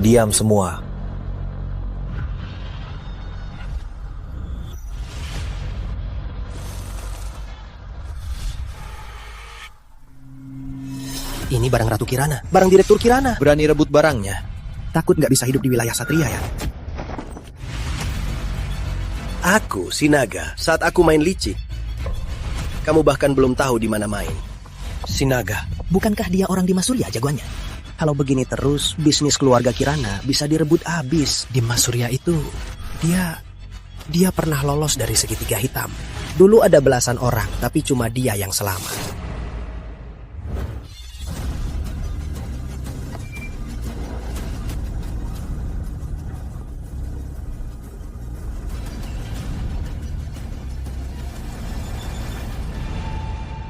Diam semua. Ini barang Ratu Kirana, barang Direktur Kirana. Berani rebut barangnya? Takut nggak bisa hidup di wilayah Satria ya? Aku, Sinaga, saat aku main licik. Kamu bahkan belum tahu di mana main. Sinaga. Bukankah dia orang di Masurya jagoannya? Kalau begini terus, bisnis keluarga Kirana bisa direbut habis. Di Masurya itu, dia pernah lolos dari segitiga hitam. Dulu ada belasan orang, tapi cuma dia yang selamat.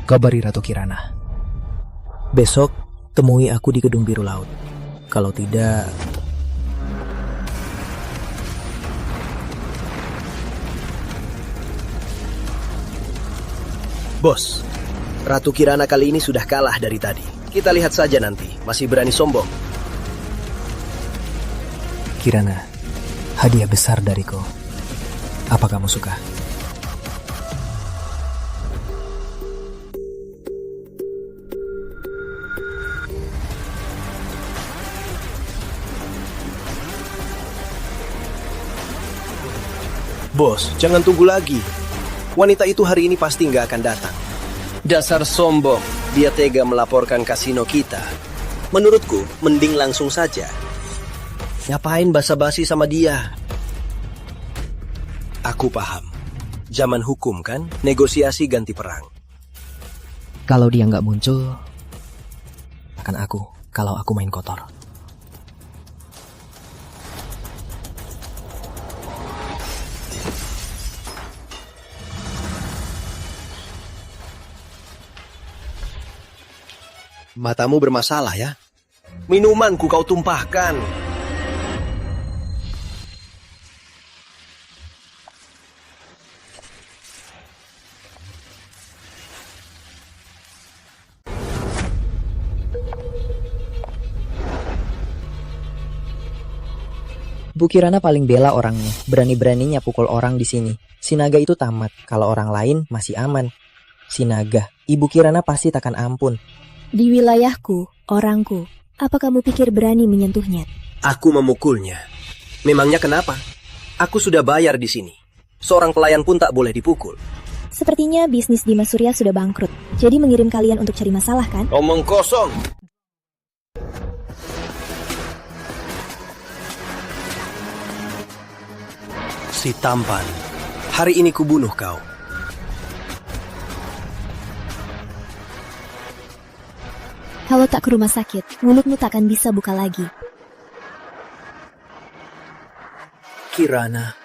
Kabari Ratu Kirana. Besok, temui aku di Gedung Biru Laut. Kalau tidak... Bos, Ratu Kirana kali ini sudah kalah dari tadi. Kita lihat saja nanti, masih berani sombong. Kirana, hadiah besar dariku. Apa kamu suka? Bos, jangan tunggu lagi. Wanita itu hari ini pasti nggak akan datang. Dasar sombong, dia tega melaporkan kasino kita. Menurutku, mending langsung saja. Ngapain basa-basi sama dia? Aku paham. Zaman hukum kan, negosiasi ganti perang. Kalau dia nggak muncul, akan aku kalau aku main kotor. Matamu bermasalah ya? Minumanku kau tumpahkan. Bu Kirana paling bela orangnya, berani-beraninya pukul orang di sini. Sinaga itu tamat, kalau orang lain masih aman. Sinaga, Ibu Kirana pasti takkan ampun. Di wilayahku, orangku, apa kamu pikir berani menyentuhnya? Aku memukulnya. Memangnya kenapa? Aku sudah bayar di sini. Seorang pelayan pun tak boleh dipukul. Sepertinya bisnis di Masurya sudah bangkrut. Jadi mengirim kalian untuk cari masalah kan? Omong kosong. Si tampan. Hari ini kubunuh kau. Kalau tak ke rumah sakit, mulutmu takkan bisa buka lagi. Kirana.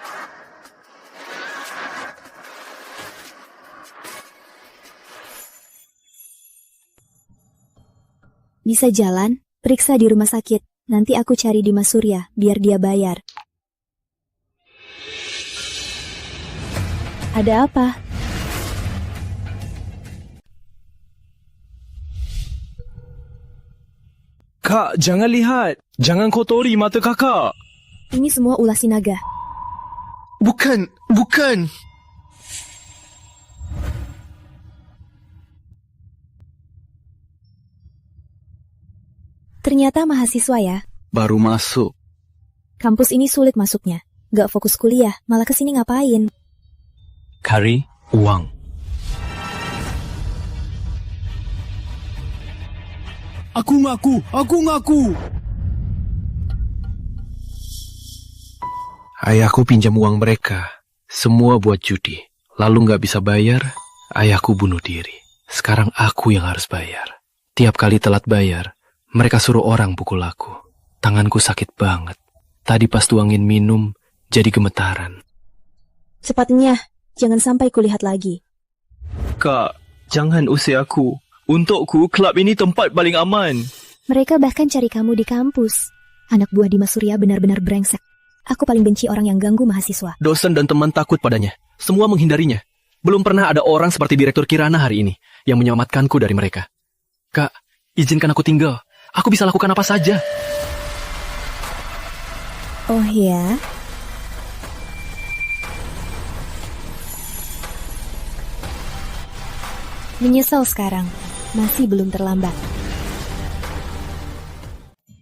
Bisa jalan? Periksa di rumah sakit. Nanti aku cari di Masurya, biar dia bayar. Ada apa? Kak, jangan lihat. Jangan kotori mata kakak. Ini semua ulah Sinaga. Bukan. Ternyata mahasiswa ya. Baru masuk. Kampus ini sulit masuknya. Gak fokus kuliah, malah kesini ngapain? Cari uang. Aku ngaku. Ayahku pinjam uang mereka. Semua buat judi. Lalu nggak bisa bayar, ayahku bunuh diri. Sekarang aku yang harus bayar. Tiap kali telat bayar, mereka suruh orang pukul aku. Tanganku sakit banget. Tadi pas tuangin minum, jadi gemetaran. Cepatnya, jangan sampai kulihat lagi. Kak, jangan usir aku. Untukku, klub ini tempat paling aman. Mereka bahkan cari kamu di kampus. Anak buah di Masurya benar-benar brengsek. Aku paling benci orang yang ganggu mahasiswa. Dosen dan teman takut padanya. Semua menghindarinya. Belum pernah ada orang seperti Direktur Kirana hari ini yang menyelamatkanku dari mereka. Kak, izinkan aku tinggal. Aku bisa lakukan apa saja. Oh ya? Menyesal sekarang, masih belum terlambat.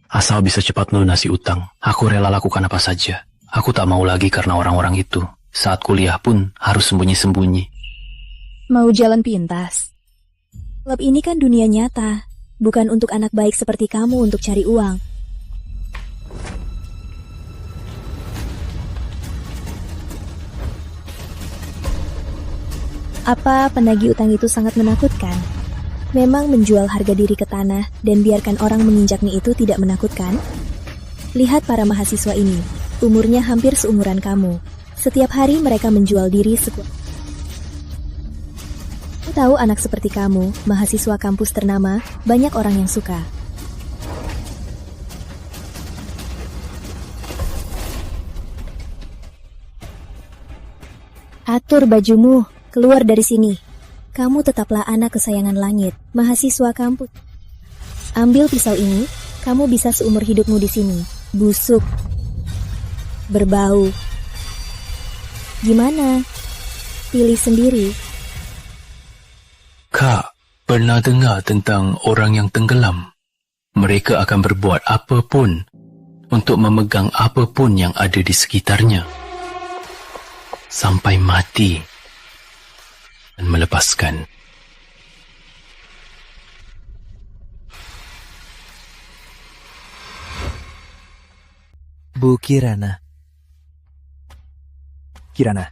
Asal bisa cepat melunasi utang, aku rela lakukan apa saja. Aku tak mau lagi karena orang-orang itu. Saat kuliah pun harus sembunyi-sembunyi. Mau jalan pintas? Klub ini kan dunia nyata, bukan untuk anak baik seperti kamu untuk cari uang. Apa penagih utang itu sangat menakutkan? Memang menjual harga diri ke tanah dan biarkan orang menginjaknya itu tidak menakutkan? Lihat para mahasiswa ini, umurnya hampir seumuran kamu. Setiap hari mereka menjual diri sekuat. Tahu anak seperti kamu, mahasiswa kampus ternama, banyak orang yang suka. Atur bajumu, keluar dari sini. Kamu tetaplah anak kesayangan langit, mahasiswa kampus. Ambil pisau ini, kamu bisa seumur hidupmu di sini. Busuk. Berbau. Gimana? Pilih sendiri. Kak, pernah dengar tentang orang yang tenggelam? Mereka akan berbuat apapun untuk memegang apapun yang ada di sekitarnya. Sampai mati dan melepaskan. Bu Kirana. Kirana,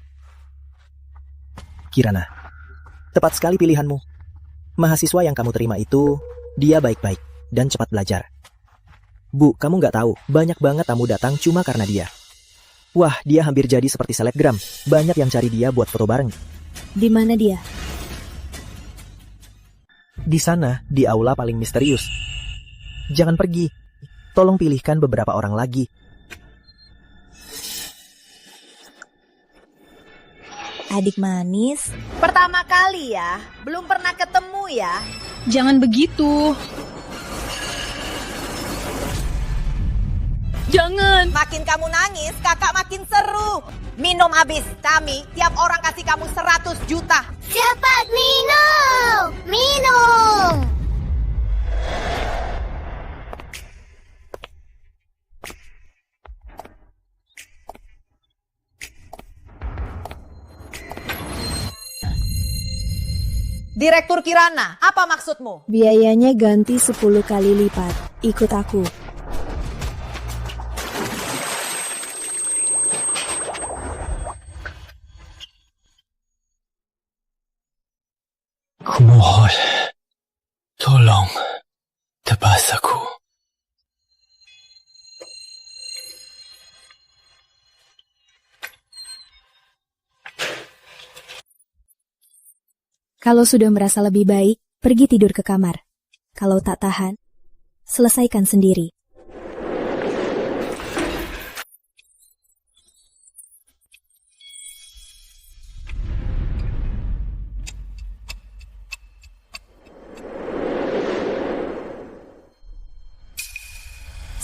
tepat sekali pilihanmu. Mahasiswa yang kamu terima itu, dia baik-baik dan cepat belajar. Bu, kamu nggak tahu, banyak banget tamu datang cuma karena dia. Wah, dia hampir jadi seperti selebgram. Banyak yang cari dia buat foto bareng. Di mana dia? Di sana, di aula paling misterius. Jangan pergi. Tolong pilihkan beberapa orang lagi. Adik manis. Pertama kali ya, belum pernah ketemu ya. Jangan begitu. Jangan. Makin kamu nangis, kakak makin seru. Minum habis, kami tiap orang kasih kamu 100 juta. Cepat minum! Minum! Direktur Kirana, apa maksudmu? Biayanya ganti 10 kali lipat. Ikut aku. Kumohon, tolong tebas aku. Kalau sudah merasa lebih baik, pergi tidur ke kamar. Kalau tak tahan, selesaikan sendiri.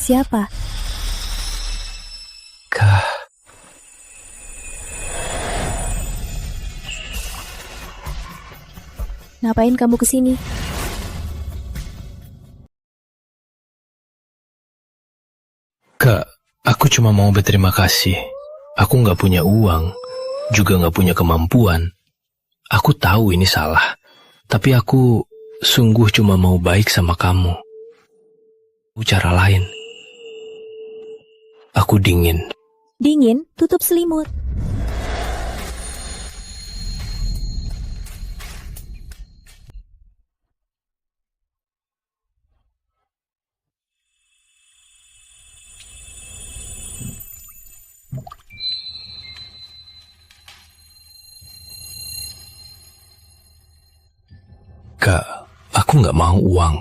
Siapa? Kak. Ngapain kamu kesini? Kak, aku cuma mau berterima kasih. Aku nggak punya uang, juga nggak punya kemampuan. Aku tahu ini salah, tapi aku sungguh cuma mau baik sama kamu. Cara lain. Aku dingin. Dingin, tutup selimut. Kak, aku nggak mau uang.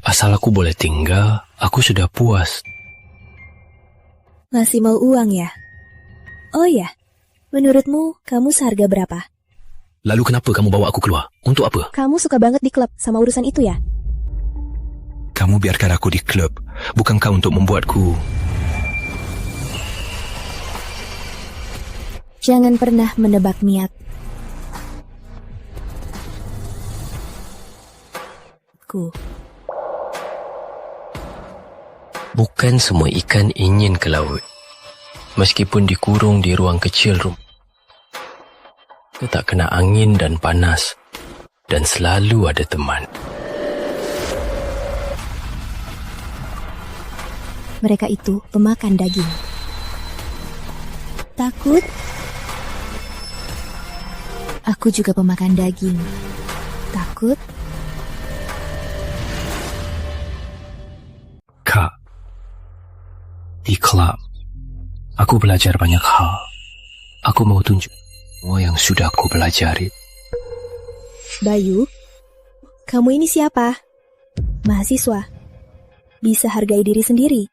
Asal aku boleh tinggal, aku sudah puas. Masih mau uang ya? Oh ya, menurutmu kamu seharga berapa? Lalu kenapa kamu bawa aku keluar? Untuk apa? Kamu suka banget di klub sama urusan itu ya? Kamu biarkan aku di klub, bukan kau untuk membuatku. Jangan pernah menebak niat. Bukan semua ikan ingin ke laut. Meskipun dikurung di ruang kecil rumah. Tak kena angin dan panas. Dan selalu ada teman. Mereka itu pemakan daging. Takut? Aku juga pemakan daging. Takut? Kak, di klub, aku belajar banyak hal. Aku mau tunjuk semua yang sudah aku pelajari. Bayu, kamu ini siapa? Mahasiswa. Bisa hargai diri sendiri.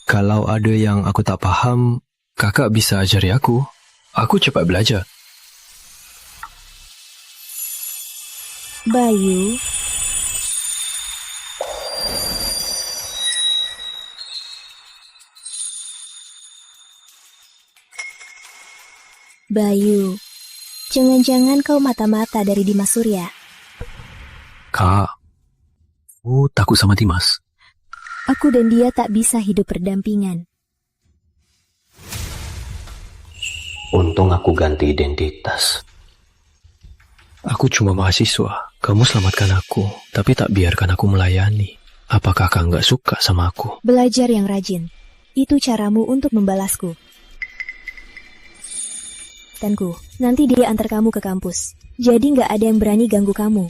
Kalau ada yang aku tak paham, kakak bisa ajari aku. Aku cepat belajar. Bayu. Bayu, jangan-jangan kau mata-mata dari Dimas Surya. Kak, aku takut sama Dimas. Aku dan dia tak bisa hidup berdampingan. Untung aku ganti identitas. Aku cuma mahasiswa. Kamu selamatkan aku, tapi tak biarkan aku melayani. Apakah kakak nggak suka sama aku? Belajar yang rajin. Itu caramu untuk membalasku. Tanku, nanti dia antar kamu ke kampus. Jadi nggak ada yang berani ganggu kamu.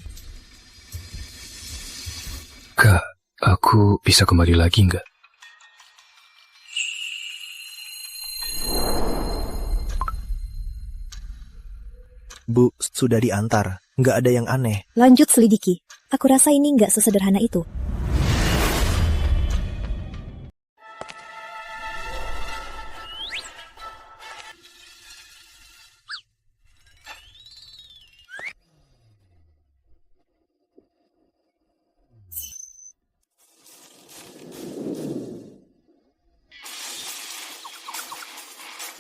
Kak, aku bisa kembali lagi nggak? Bu, sudah diantar. Nggak ada yang aneh. Lanjut selidiki. Aku rasa ini nggak sesederhana itu.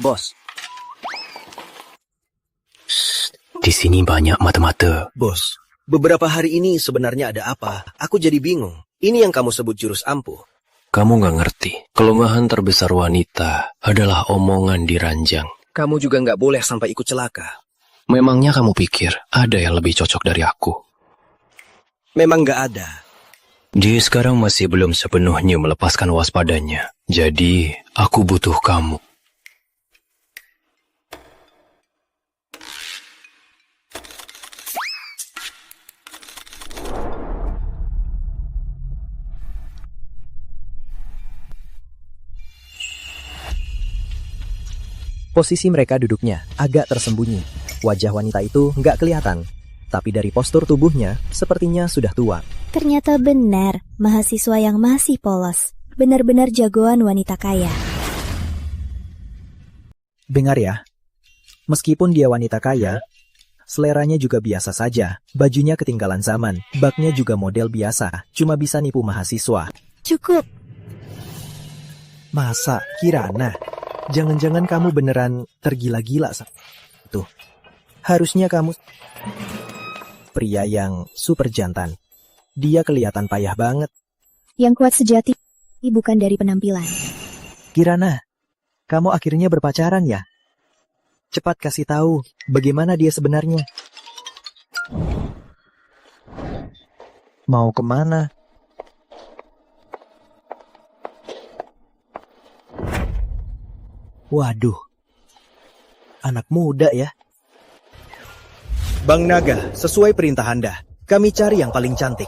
Bos. Di sini banyak mata-mata. Bos, beberapa hari ini sebenarnya ada apa? Aku jadi bingung. Ini yang kamu sebut jurus ampuh. Kamu nggak ngerti. Kelemahan terbesar wanita adalah omongan di ranjang. Kamu juga nggak boleh sampai ikut celaka. Memangnya kamu pikir ada yang lebih cocok dari aku? Memang nggak ada. Dia sekarang masih belum sepenuhnya melepaskan waspadanya. Jadi, aku butuh kamu. Posisi mereka duduknya agak tersembunyi. Wajah wanita itu nggak kelihatan. Tapi dari postur tubuhnya, sepertinya sudah tua. Ternyata benar, mahasiswa yang masih polos. Benar-benar jagoan wanita kaya. Dengar ya, meskipun dia wanita kaya, seleranya juga biasa saja. Bajunya ketinggalan zaman, baknya juga model biasa, cuma bisa nipu mahasiswa. Cukup. Masa, Kirana? Jangan-jangan kamu beneran tergila-gila. Tuh, harusnya kamu pria yang super jantan. Dia kelihatan payah banget. Yang kuat sejati, bukan dari penampilan. Kirana, kamu akhirnya berpacaran ya? Cepat kasih tahu bagaimana dia sebenarnya. Mau kemana? Waduh, anak muda ya. Bang Naga, sesuai perintah Anda, kami cari yang paling cantik.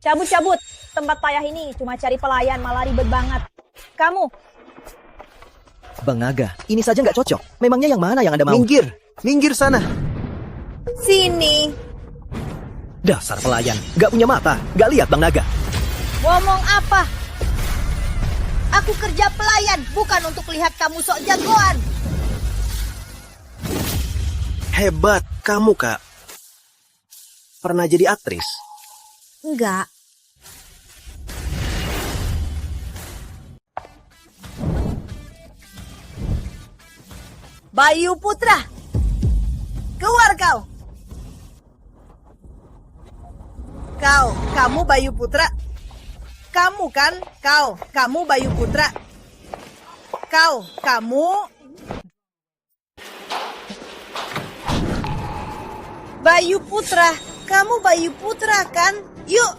Cabut-cabut, tempat payah ini cuma cari pelayan malah ribet banget. Kamu. Bang Naga, ini saja nggak cocok. Memangnya yang mana yang Anda mau? Minggir sana. Sini. Dasar pelayan, nggak punya mata, nggak lihat Bang Naga. Ngomong apa? Aku kerja pelayan, bukan untuk lihat kamu sok jagoan. Hebat kamu, Kak. Pernah jadi aktris? Enggak. Bayu Putra, keluar kau. Kamu Bayu Putra. Kamu kan? Kamu Bayu Putra. Kamu. Bayu Putra, kamu Bayu Putra kan? Yuk.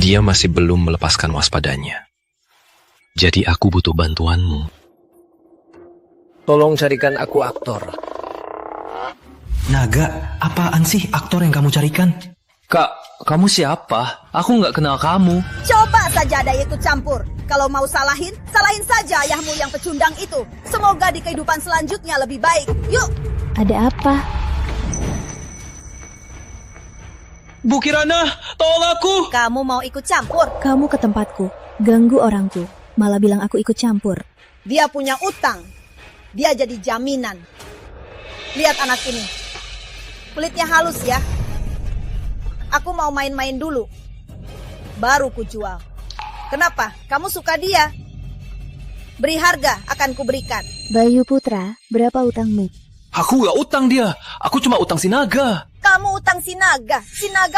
Dia masih belum melepaskan waspadanya. Jadi aku butuh bantuanmu. Tolong carikan aku aktor. Naga, apaan sih aktor yang kamu carikan? Kak, kamu siapa? Aku nggak kenal kamu. Coba saja ada ikut campur. Kalau mau salahin saja ayahmu yang pecundang itu. Semoga di kehidupan selanjutnya lebih baik. Yuk. Ada apa? Bu Kirana, tolong aku. Kamu mau ikut campur? Kamu ke tempatku, ganggu orangku, malah bilang aku ikut campur. Dia punya utang. Dia jadi jaminan. Lihat anak ini. Kulitnya halus ya. Aku mau main-main dulu. Baru ku jual. Kenapa? Kamu suka dia? Beri harga akan kuberikan. Bayu Putra, berapa utangmu? Aku nggak utang dia. Aku cuma utang si Naga. Kamu utang si Naga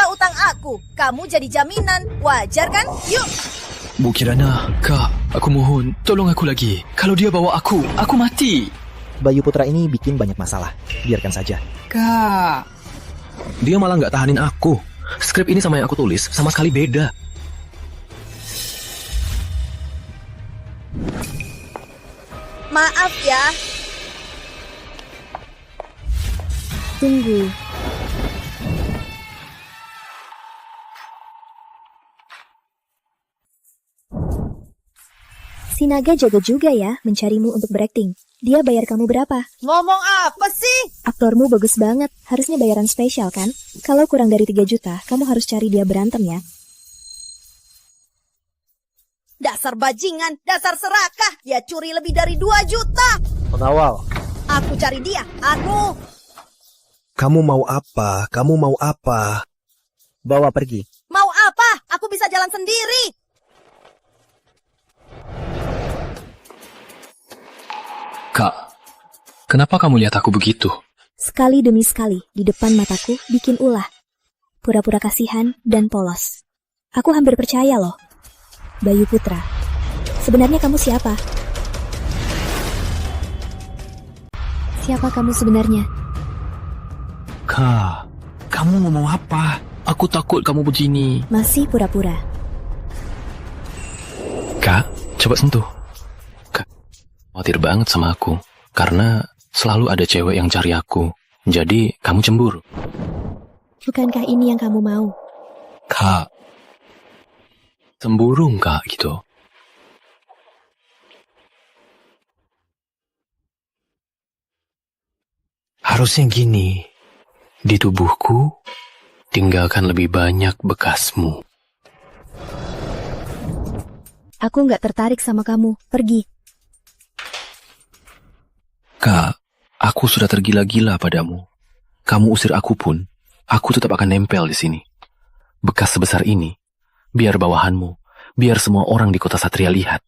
utang aku. Kamu jadi jaminan. Wajar kan? Yuk. Bu Kirana, Kak, aku mohon, tolong aku lagi. Kalau dia bawa aku mati. Bayu Putra ini bikin banyak masalah. Biarkan saja. Kak. Dia malah nggak tahanin aku. Skrip ini sama yang aku tulis sama sekali beda. Maaf ya. Tunggu. Si Naga jago juga ya mencarimu untuk berakting. Dia bayar kamu berapa? Ngomong apa sih? Aktormu bagus banget. Harusnya bayaran spesial kan? Kalau kurang dari 3 juta, kamu harus cari dia berantem ya. Dasar bajingan, dasar serakah. Dia curi lebih dari 2 juta. Pengawal. Aku cari dia. Aku. Kamu mau apa? Kamu mau apa? Bawa pergi. Mau apa? Aku bisa jalan sendiri. Kak, kenapa kamu lihat aku begitu? Sekali demi sekali, di depan mataku, bikin ulah. Pura-pura kasihan dan polos. Aku hampir percaya loh. Bayu Putra, sebenarnya kamu siapa? Siapa kamu sebenarnya? Kak, kamu ngomong apa? Aku takut kamu begini. Masih pura-pura. Kak, coba sentuh. Kak, khawatir banget sama aku. Karena selalu ada cewek yang cari aku. Jadi, kamu cemburu. Bukankah ini yang kamu mau? Kak, cemburu nggak gitu? Harusnya gini. Di tubuhku, tinggalkan lebih banyak bekasmu. Aku nggak tertarik sama kamu. Pergi. Kak, aku sudah tergila-gila padamu. Kamu usir aku pun, aku tetap akan nempel di sini. Bekas sebesar ini, biar bawahanmu, biar semua orang di kota Satria lihat.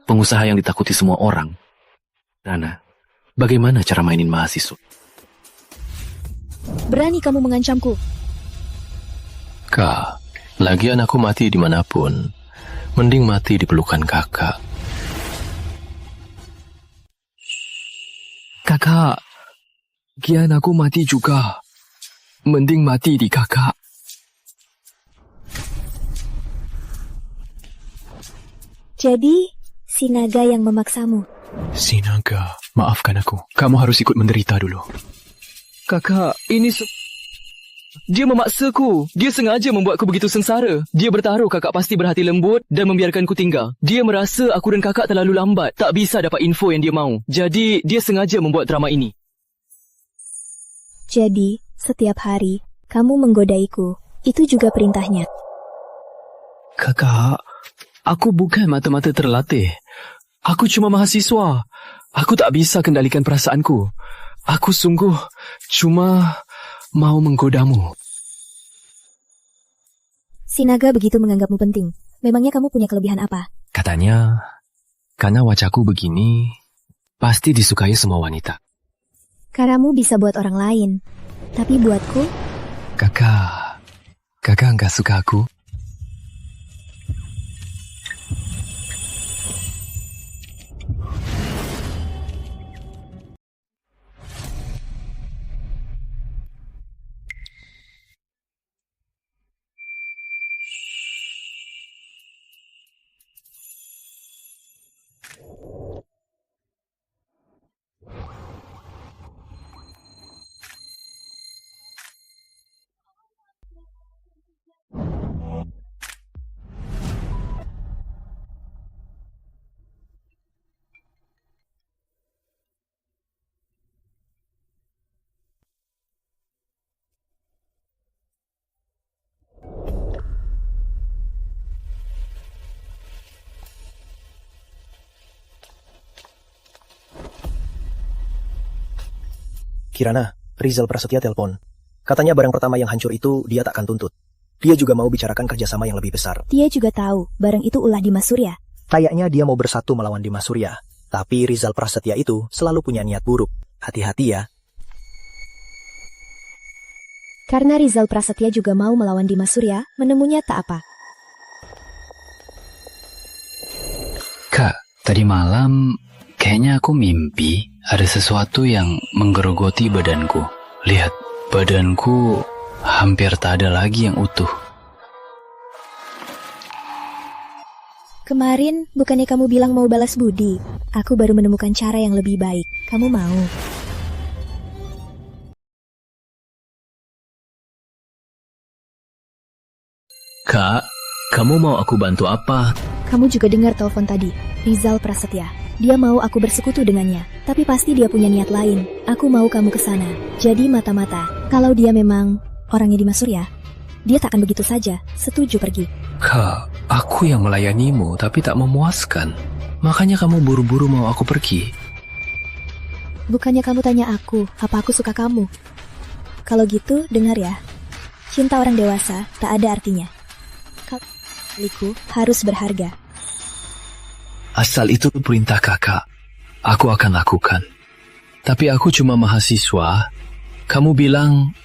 Pengusaha yang ditakuti semua orang. Rana, bagaimana cara mainin mahasiswa? Berani kamu mengancamku? Kak, lagian aku mati dimanapun. Mending mati di pelukan kakak. Kakak, kian aku mati juga. Mending mati di kakak. Jadi, si Naga yang memaksamu. Si Naga, maafkan aku. Kamu harus ikut menderita dulu. Kakak, ini dia memaksaku. Dia sengaja membuatku begitu sengsara. Dia bertaruh kakak pasti berhati lembut dan membiarkanku tinggal. Dia merasa aku dan kakak terlalu lambat. Tak bisa dapat info yang dia mau. Jadi, dia sengaja membuat drama ini. Jadi, setiap hari, kamu menggodaiku. Itu juga perintahnya. Kakak, aku bukan mata-mata terlatih. Aku cuma mahasiswa. Aku tak bisa kendalikan perasaanku. Aku sungguh cuma mau menggodamu. Si naga begitu menganggapmu penting. Memangnya kamu punya kelebihan apa? Katanya, karena wajahku begini, pasti disukai semua wanita. Karamu bisa buat orang lain. Tapi buatku, Kakak nggak suka aku? Kirana, Rizal Prasetya telepon. Katanya barang pertama yang hancur itu dia tak akan tuntut. Dia juga mau bicarakan kerjasama yang lebih besar. dia juga tahu barang itu ulah Dimas Surya. Kayaknya dia mau bersatu melawan Dimas Surya. Tapi Rizal Prasetya itu selalu punya niat buruk. Hati-hati ya. Karena Rizal Prasetya juga mau melawan Dimas Surya, menemunya tak apa. Kak, tadi malam kayaknya aku mimpi ada sesuatu yang menggerogoti badanku. Lihat, badanku hampir tak ada lagi yang utuh. Kemarin, bukannya kamu bilang mau balas budi? Aku baru menemukan cara yang lebih baik. Kamu mau? Kak, kamu mau aku bantu apa? Kamu juga dengar telepon tadi, Rizal Prasetya. Dia mau aku bersekutu dengannya, tapi pasti dia punya niat lain. Aku mau kamu ke sana. Jadi mata-mata, kalau dia memang orangnya Dimas Surya, dia tak akan begitu saja setuju pergi. Kak, aku yang melayanimu tapi tak memuaskan. Makanya kamu buru-buru mau aku pergi. Bukannya kamu tanya aku, apa aku suka kamu? Kalau gitu, dengar ya. Cinta orang dewasa tak ada artinya. Kaliku harus berharga. Asal itu perintah kakak, aku akan lakukan. Tapi aku cuma mahasiswa. Kamu bilang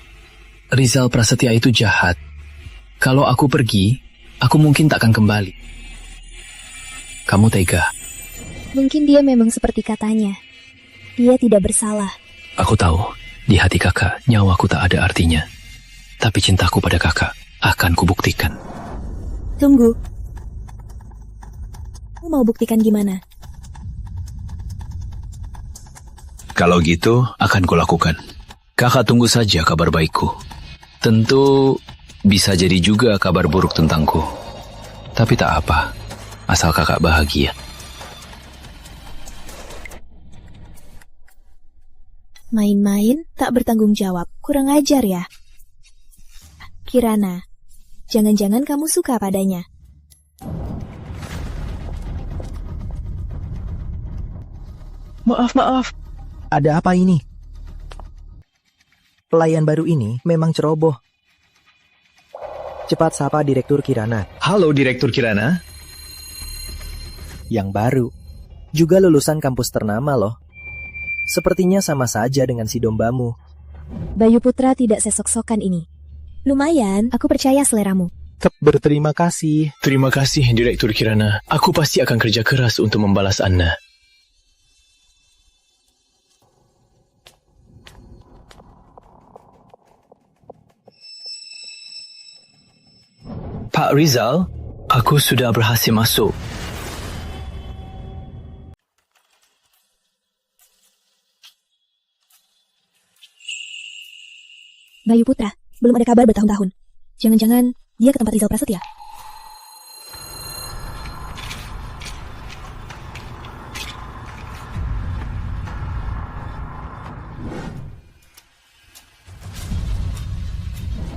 Rizal Prasetya itu jahat. Kalau aku pergi, aku mungkin tak akan kembali. Kamu tega. Mungkin dia memang seperti katanya. Dia tidak bersalah. Aku tahu, di hati kakak, nyawaku tak ada artinya. Tapi cintaku pada kakak akan kubuktikan. Tunggu. Kamu mau buktikan gimana? Kalau gitu, akan kulakukan. Kakak tunggu saja kabar baikku. Tentu bisa jadi juga kabar buruk tentangku. Tapi tak apa, asal kakak bahagia. Main-main tak bertanggung jawab. Kurang ajar ya. Kirana, jangan-jangan kamu suka padanya. Maaf. Ada apa ini? Pelayan baru ini memang ceroboh. Cepat sapa Direktur Kirana. Halo Direktur Kirana. Yang baru. Juga lulusan kampus ternama loh. Sepertinya sama saja dengan si dombamu. Bayu Putra tidak sesok-sokan ini. Lumayan, aku percaya seleramu. Berterima kasih. Terima kasih Direktur Kirana. Aku pasti akan kerja keras untuk membalas Anda. Pak Rizal, aku sudah berhasil masuk. Bayu Putra, belum ada kabar bertahun-tahun. Jangan-jangan dia ke tempat Rizal Prasetya.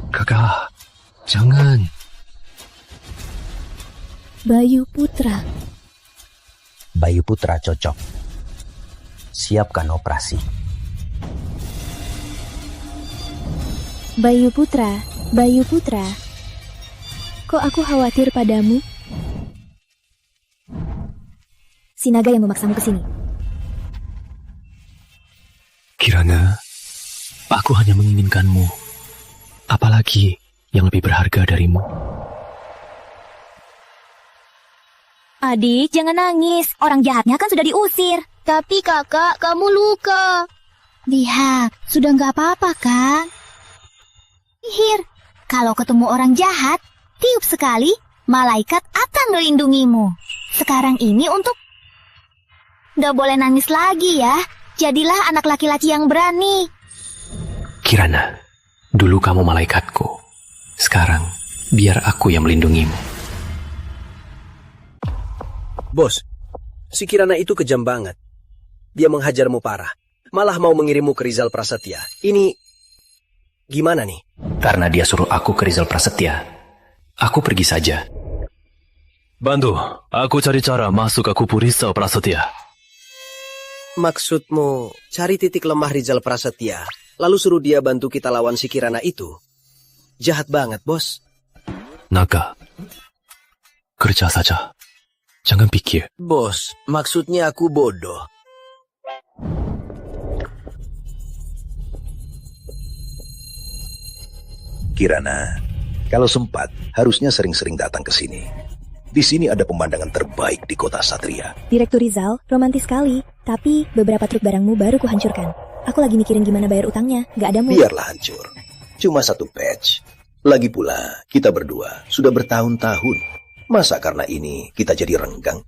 Kakak, jangan. Bayu Putra. Bayu Putra cocok. Siapkan operasi. Bayu Putra, Bayu Putra. Kok aku khawatir padamu? Si naga yang memaksamu ke sini. Kirana, aku hanya menginginkanmu. Apalagi yang lebih berharga darimu. Adik, jangan nangis. Orang jahatnya kan sudah diusir. Tapi kakak, kamu luka. Lihat, sudah nggak apa-apa kan? Sihir, kalau ketemu orang jahat, tiup sekali, malaikat akan melindungimu. Sekarang ini untuk... Nggak boleh nangis lagi ya. Jadilah anak laki-laki yang berani. Kirana, dulu kamu malaikatku. Sekarang, biar aku yang melindungimu. Bos, si Kirana itu kejam banget. Dia menghajarmu parah. Malah mau mengirimmu ke Rizal Prasetya. Ini... gimana nih? Karena dia suruh aku ke Rizal Prasetya. Aku pergi saja. Bantu, aku cari cara masuk ke kubu Rizal Prasetya. Maksudmu cari titik lemah Rizal Prasetya, lalu suruh dia bantu kita lawan si Kirana itu? Jahat banget, bos. Naga, kerja saja. Jangan pikir. Bos, maksudnya aku bodoh. Kirana, kalau sempat, harusnya sering-sering datang ke sini. Di sini ada pemandangan terbaik di kota Satria. Direktur Rizal, romantis sekali. Tapi beberapa truk barangmu baru kuhancurkan. Aku lagi mikirin gimana bayar utangnya. Gak ada mood. Biarlah hancur. Cuma satu patch. Lagi pula, kita berdua sudah bertahun-tahun. Masa karena ini kita jadi renggang?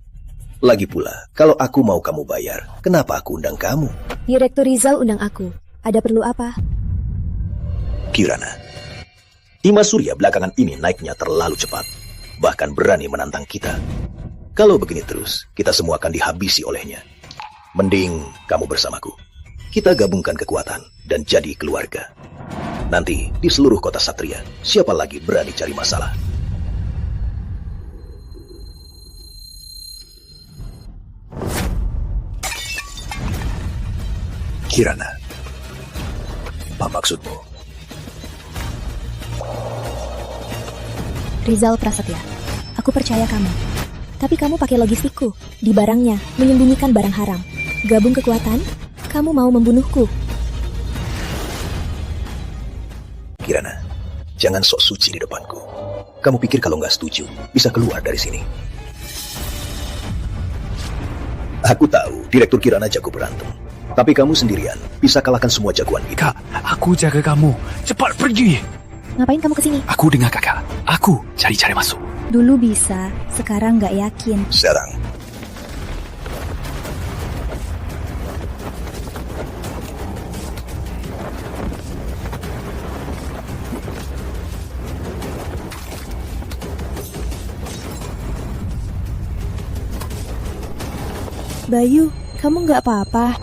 Lagi pula, kalau aku mau kamu bayar, kenapa aku undang kamu? Direktur Rizal undang aku. Ada perlu apa? Kirana, Dimas Surya belakangan ini naiknya terlalu cepat. Bahkan berani menantang kita. Kalau begini terus, kita semua akan dihabisi olehnya. Mending kamu bersamaku. Kita gabungkan kekuatan dan jadi keluarga. Nanti di seluruh kota Satria, siapa lagi berani cari masalah? Kirana, apa maksudmu? Rizal Prasetya, aku percaya kamu. Tapi kamu pakai logistikku, di barangnya, menyembunyikan barang haram. Gabung kekuatan, kamu mau membunuhku. Kirana, jangan sok suci di depanku. Kamu pikir kalau nggak setuju, bisa keluar dari sini? Aku tahu Direktur Kirana jago berantem. Tapi kamu sendirian bisa kalahkan semua jagoan ini. Kak, aku jaga kamu. Cepat pergi. Ngapain kamu kesini? Aku dengar kakak. Aku cari-cari masuk. Dulu bisa, sekarang nggak yakin. Serang. Bayu, kamu nggak apa-apa?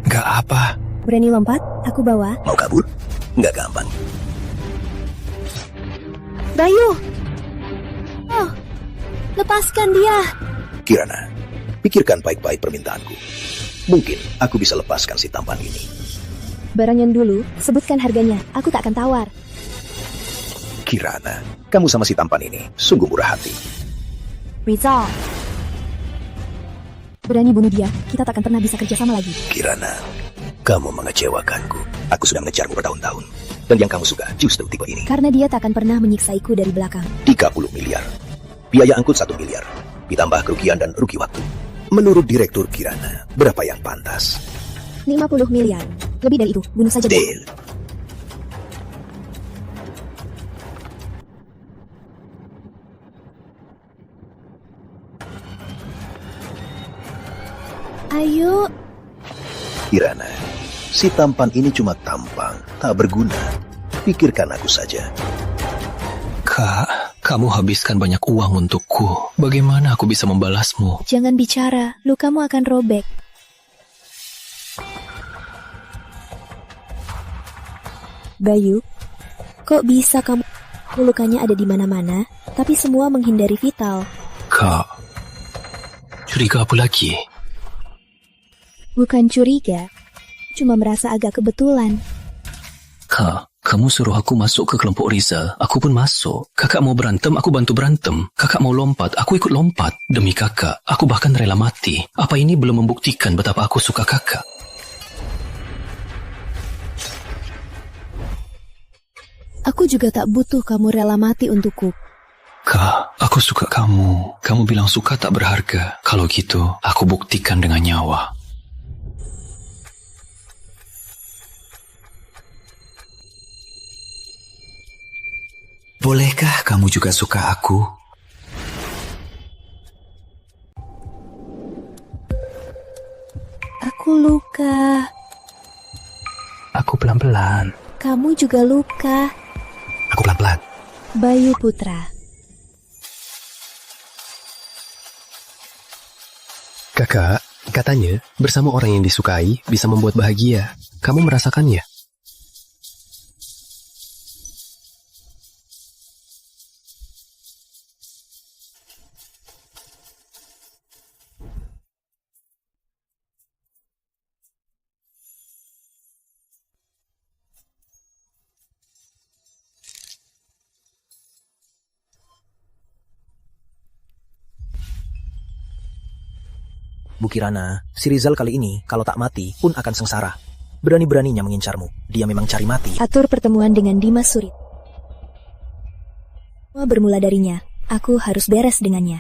Nggak apa. Berani lompat? Aku bawa. Mau kabur? Nggak gampang. Bayu! Oh, lepaskan dia. Kirana, pikirkan baik-baik permintaanku. Mungkin aku bisa lepaskan si tampan ini. Barang yang dulu, sebutkan harganya. Aku tak akan tawar. Kirana, kamu sama si tampan ini sungguh murah hati. Rizal. Berani bunuh dia, kita tak akan pernah bisa kerjasama lagi. Kirana, kamu mengecewakanku. Aku sudah mengejarmu bertahun-tahun. Dan yang kamu suka justru tipe ini. Karena dia tak akan pernah menyiksaiku dari belakang. 30 miliar. Biaya angkut 1 miliar. Ditambah kerugian dan rugi waktu. Menurut Direktur Kirana, berapa yang pantas? 50 miliar. Lebih dari itu, bunuh saja dia. Deal. Ayo. Kirana, si tampan ini cuma tampang, tak berguna. Pikirkan aku saja. Kak, kamu habiskan banyak uang untukku. Bagaimana aku bisa membalasmu? Jangan bicara, lukamu akan robek. Bayu, kok bisa kamu... Lukanya ada di mana-mana, tapi semua menghindari Vital. Kak, curiga apa lagi? Bukan curiga, cuma merasa agak kebetulan. Kak, Kamu suruh aku masuk ke kelompok Rizal, aku pun masuk. Kakak mau berantem, aku bantu berantem. Kakak mau lompat, aku ikut lompat. Demi kakak, aku bahkan rela mati. Apa ini belum membuktikan betapa aku suka kakak? Aku juga tak butuh kamu rela mati untukku. Kak, aku suka kamu. Kamu bilang suka tak berharga. Kalau gitu, aku buktikan dengan nyawa. Bolehkah kamu juga suka aku? Aku luka. Aku pelan-pelan. Kamu juga luka. Aku pelan-pelan. Bayu Putra. Kakak, katanya bersama orang yang disukai bisa membuat bahagia. Kamu merasakannya? Bu Kirana, si Rizal kali ini kalau tak mati pun akan sengsara. Berani-beraninya mengincarmu. Dia memang cari mati. Atur pertemuan dengan Dimas Surit. Semua bermula darinya. Aku harus beres dengannya.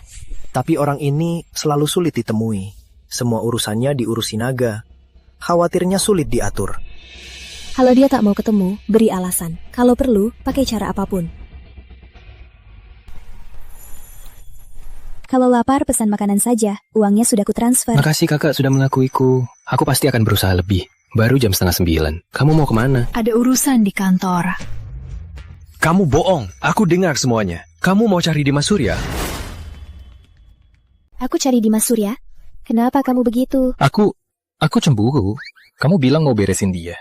Tapi orang ini selalu sulit ditemui. Semua urusannya diurusi naga. Khawatirnya sulit diatur. Kalau dia tak mau ketemu, beri alasan. Kalau perlu, pakai cara apapun. Kalau lapar, pesan makanan saja. Uangnya sudah kutransfer. Makasih kakak sudah mengakuiku. Aku pasti akan berusaha lebih. Baru jam 8:30. Kamu mau kemana? Ada urusan di kantor. Kamu bohong. Aku dengar semuanya. Kamu mau cari Dimas Surya? Aku cari Dimas Surya. Kenapa kamu begitu? Aku cemburu. Kamu bilang mau beresin dia.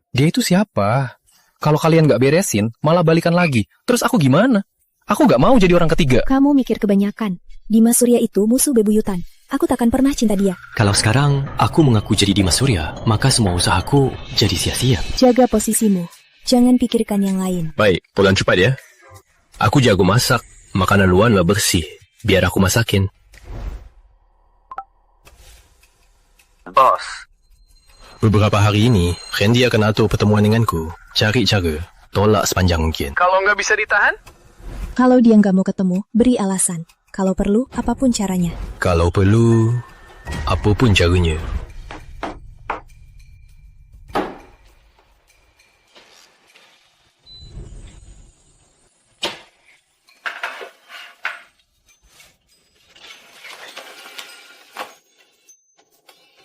Dia itu siapa? Kalau kalian gak beresin, malah balikan lagi. Terus aku gimana? Aku gak mau jadi orang ketiga. Kamu mikir kebanyakan. Dimas Surya itu musuh bebuyutan. Aku takkan pernah cinta dia. Kalau sekarang aku mengaku jadi Dimas Surya, maka semua usahaku jadi sia-sia. Jaga posisimu. Jangan pikirkan yang lain. Baik, pulang cepat ya. Aku jago masak. Makanan luar lah bersih. Biar aku masakin. Bos. Beberapa hari ini, Randy akan atur pertemuan denganku. Cari cara. Tolak sepanjang mungkin. Kalau nggak bisa ditahan? Kalau dia nggak mau ketemu, beri alasan. Kalau perlu, apapun caranya. Kalau perlu, apapun caranya.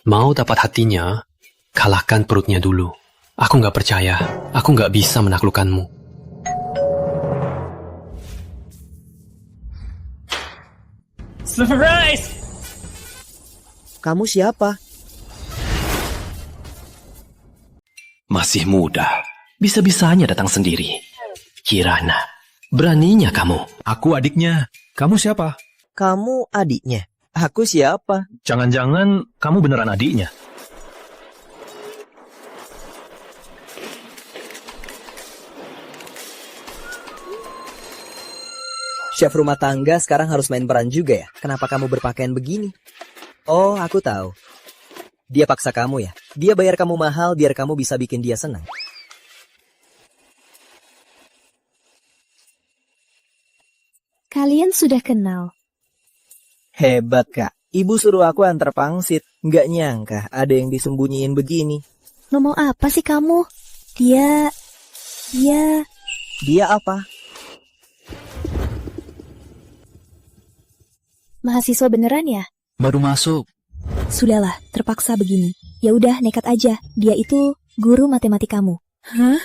Mau dapat hatinya, kalahkan perutnya dulu. Aku nggak percaya, aku nggak bisa menaklukkanmu. Surprise! Kamu siapa? Masih muda, bisa-bisanya datang sendiri. Kirana, beraninya kamu. Aku adiknya. Kamu siapa? Kamu adiknya. Aku siapa? Jangan-jangan kamu beneran adiknya. Chef rumah tangga sekarang harus main peran juga ya? Kenapa kamu berpakaian begini? Oh, aku tahu. Dia paksa kamu ya? Dia bayar kamu mahal biar kamu bisa bikin dia senang. Kalian sudah kenal. Hebat, Kak. Ibu suruh aku antar pangsit. Nggak nyangka ada yang disembunyiin begini. Ngomong apa sih kamu? Dia apa? Mahasiswa beneran ya? Baru masuk. Sudahlah, terpaksa begini. Ya udah, nekat aja. Dia itu guru matematikamu. Hah?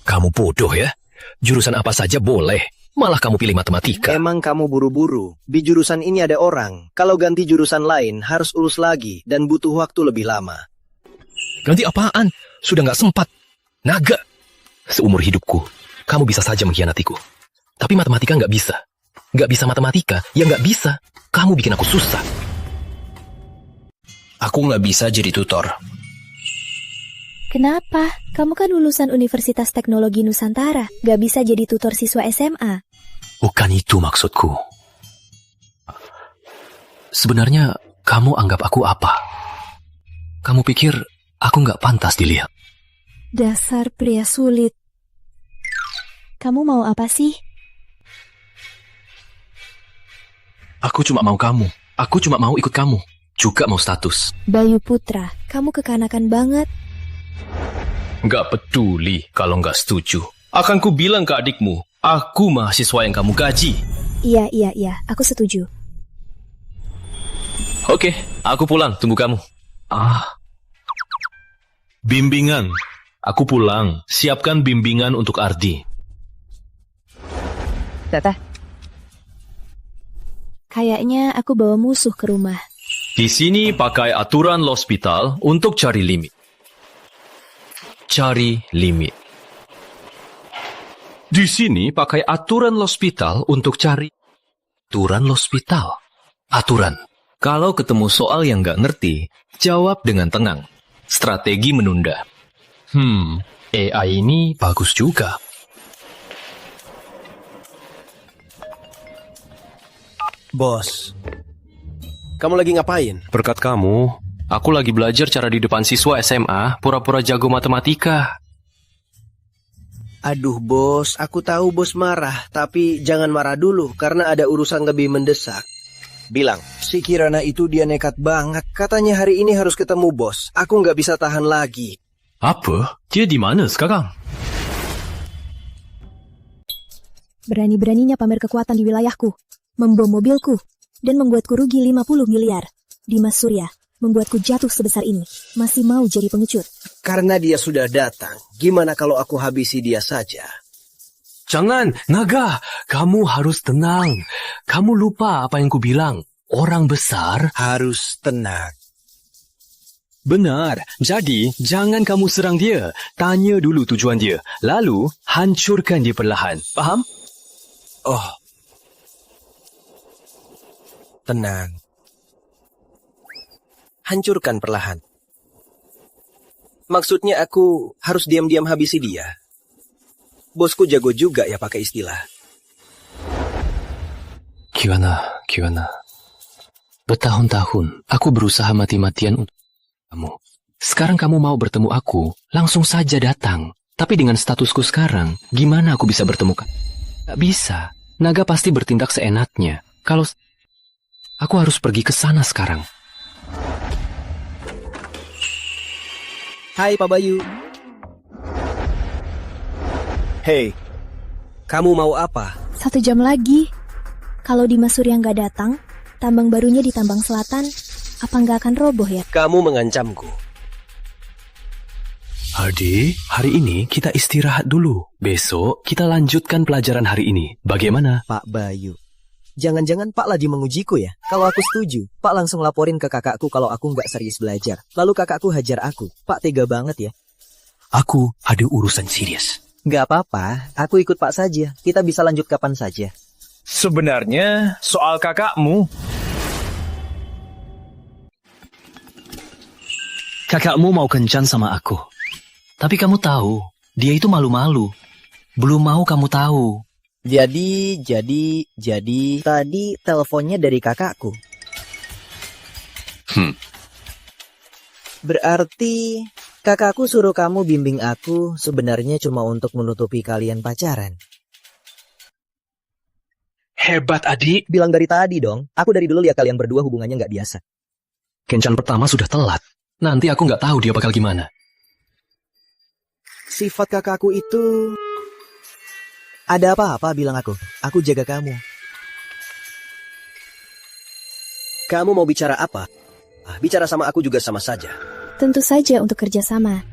Kamu bodoh ya? Jurusan apa saja boleh. Malah kamu pilih matematika. Emang kamu buru-buru. Di jurusan ini ada orang. Kalau ganti jurusan lain, harus urus lagi. Dan butuh waktu lebih lama. Ganti apaan? Sudah nggak sempat. Naga. Seumur hidupku, kamu bisa saja mengkhianatiku. Tapi matematika nggak bisa. Nggak bisa matematika, ya nggak bisa. Kamu bikin aku susah. Aku nggak bisa jadi tutor. Kenapa? Kamu kan lulusan Universitas Teknologi Nusantara. Gak bisa jadi tutor siswa SMA. Bukan itu maksudku. Sebenarnya kamu anggap aku apa? Kamu pikir aku nggak pantas dilihat? Dasar pria sulit. Kamu mau apa sih? Aku cuma mau kamu. Aku cuma mau ikut kamu. Juga mau status. Bayu Putra, kamu kekanakan banget. Nggak peduli kalau nggak setuju. Akan ku bilang ke adikmu, aku mahasiswa yang kamu gaji. Iya, aku setuju. Oke, aku pulang, tunggu kamu. Bimbingan. Aku pulang, siapkan bimbingan untuk Ardi. Teteh. Kayaknya aku bawa musuh ke rumah. Di sini pakai aturan hospital untuk cari limit. Cari limit. Di sini pakai aturan hospital untuk cari aturan hospital. Aturan. Kalau ketemu soal yang nggak ngerti, jawab dengan tenang. Strategi menunda. AI ini bagus juga. Bos, kamu lagi ngapain? Berkat kamu, aku lagi belajar cara di depan siswa SMA pura-pura jago matematika. Aduh bos, aku tahu bos marah, tapi jangan marah dulu karena ada urusan lebih mendesak. Bilang, si Kirana itu dia nekat banget. Katanya hari ini harus ketemu bos. Aku nggak bisa tahan lagi. Apa? Dia di mana sekarang? Berani-beraninya pamer kekuatan di wilayahku, membom mobilku, dan membuatku rugi 50 miliar. Dimas Surya, membuatku jatuh sebesar ini. Masih mau jadi pengecut. Karena dia sudah datang, gimana kalau aku habisi dia saja? Jangan, Naga. Kamu harus tenang. Kamu lupa apa yang kubilang. Orang besar harus tenang. Benar. Jadi, jangan kamu serang dia. Tanya dulu tujuan dia. Lalu, hancurkan dia perlahan. Faham? Oh. Tenang. Hancurkan perlahan. Maksudnya aku harus diam-diam habisi dia. Bosku jago juga ya pakai istilah. Kiwana. Bertahun-tahun aku berusaha mati-matian untuk kamu. Sekarang kamu mau bertemu aku, langsung saja datang. Tapi dengan statusku sekarang, gimana aku bisa bertemu kamu? Gak bisa. Naga pasti bertindak seenaknya. Kalau aku harus pergi ke sana sekarang. Hai Pak Bayu. Hei, kamu mau apa? 1 jam lagi. Kalau Dimas Surya nggak datang, tambang barunya di tambang selatan, apa nggak akan roboh ya? Kamu mengancamku. Ardi, hari ini kita istirahat dulu. Besok kita lanjutkan pelajaran hari ini. Bagaimana? Pak Bayu, jangan-jangan Pak lagi mengujiku ya? Kalau aku setuju, Pak langsung laporin ke kakakku kalau aku nggak serius belajar. Lalu kakakku hajar aku. Pak tega banget ya. Aku ada urusan serius. Nggak apa-apa, aku ikut Pak saja. Kita bisa lanjut kapan saja. Sebenarnya soal kakakmu. Kakakmu mau kencan sama aku. Tapi kamu tahu, dia itu malu-malu. Belum mau kamu tahu. Jadi, tadi teleponnya dari kakakku. Berarti kakakku suruh kamu bimbing aku sebenarnya cuma untuk menutupi kalian pacaran. Hebat, adik. Bilang dari tadi dong. Aku dari dulu lihat kalian berdua hubungannya nggak biasa. Kencan pertama sudah telat. Nanti aku nggak tahu dia bakal gimana. Sifat kakakku itu... Ada apa-apa bilang aku. Aku jaga kamu. Kamu mau bicara apa? Bicara sama aku juga sama saja. Tentu saja untuk kerjasama.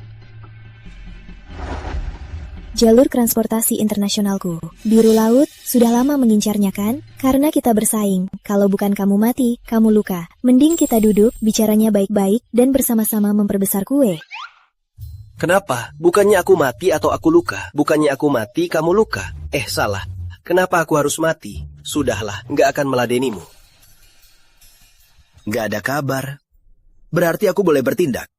Jalur transportasi internasionalku, biru laut, sudah lama mengincarnya kan? Karena kita bersaing. Kalau bukan kamu mati, kamu luka. Mending kita duduk, bicaranya baik-baik, dan bersama-sama memperbesar kue. Kenapa? Bukannya aku mati atau aku luka? Bukannya aku mati, kamu luka? Salah. Kenapa aku harus mati? Sudahlah, nggak akan meladenimu. Nggak ada kabar. Berarti aku boleh bertindak.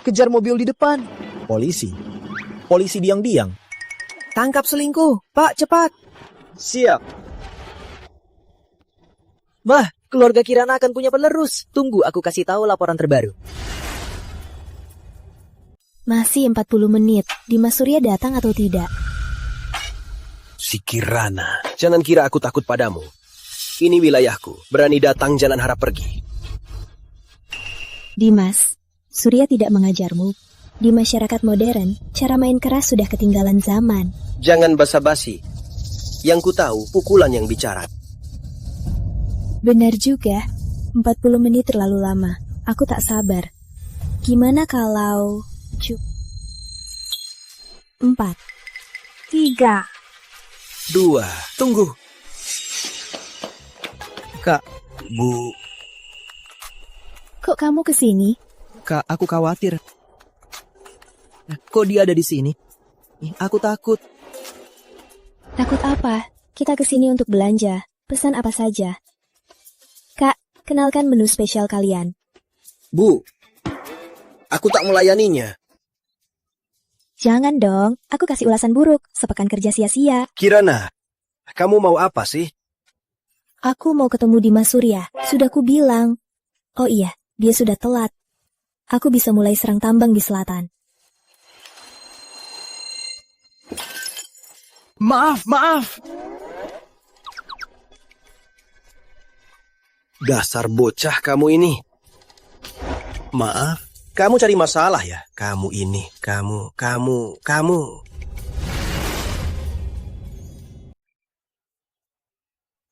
Kejar mobil di depan. Polisi. Polisi diang-diang. Tangkap selingkuh. Pak, cepat. Siap. Wah, keluarga Kirana akan punya penerus. Tunggu, aku kasih tahu laporan terbaru. Masih 40 menit. Dimas Surya datang atau tidak? Si Kirana. Jangan kira aku takut padamu. Ini wilayahku. Berani datang, jangan harap pergi. Dimas, Surya tidak mengajarmu. Di masyarakat modern, cara main keras sudah ketinggalan zaman. Jangan basa-basi. Yang ku tahu, pukulan yang bicara. Benar juga, 40 menit terlalu lama. Aku tak sabar. Gimana kalau... 4, 3. 2. Tunggu. Kak, Bu. Kok kamu kesini? Kak, aku khawatir. Kok dia ada di sini? Aku takut. Takut apa? Kita kesini untuk belanja. Pesan apa saja. Kak, kenalkan menu spesial kalian. Bu, aku tak melayaninya. Jangan dong, aku kasih ulasan buruk. Sepekan kerja sia-sia. Kirana, kamu mau apa sih? Aku mau ketemu Dimas Surya. Sudah ku bilang. Oh iya, dia sudah telat. Aku bisa mulai serang tambang di selatan. Maaf. Dasar bocah kamu ini. Maaf, kamu cari masalah ya? Kamu ini, kamu.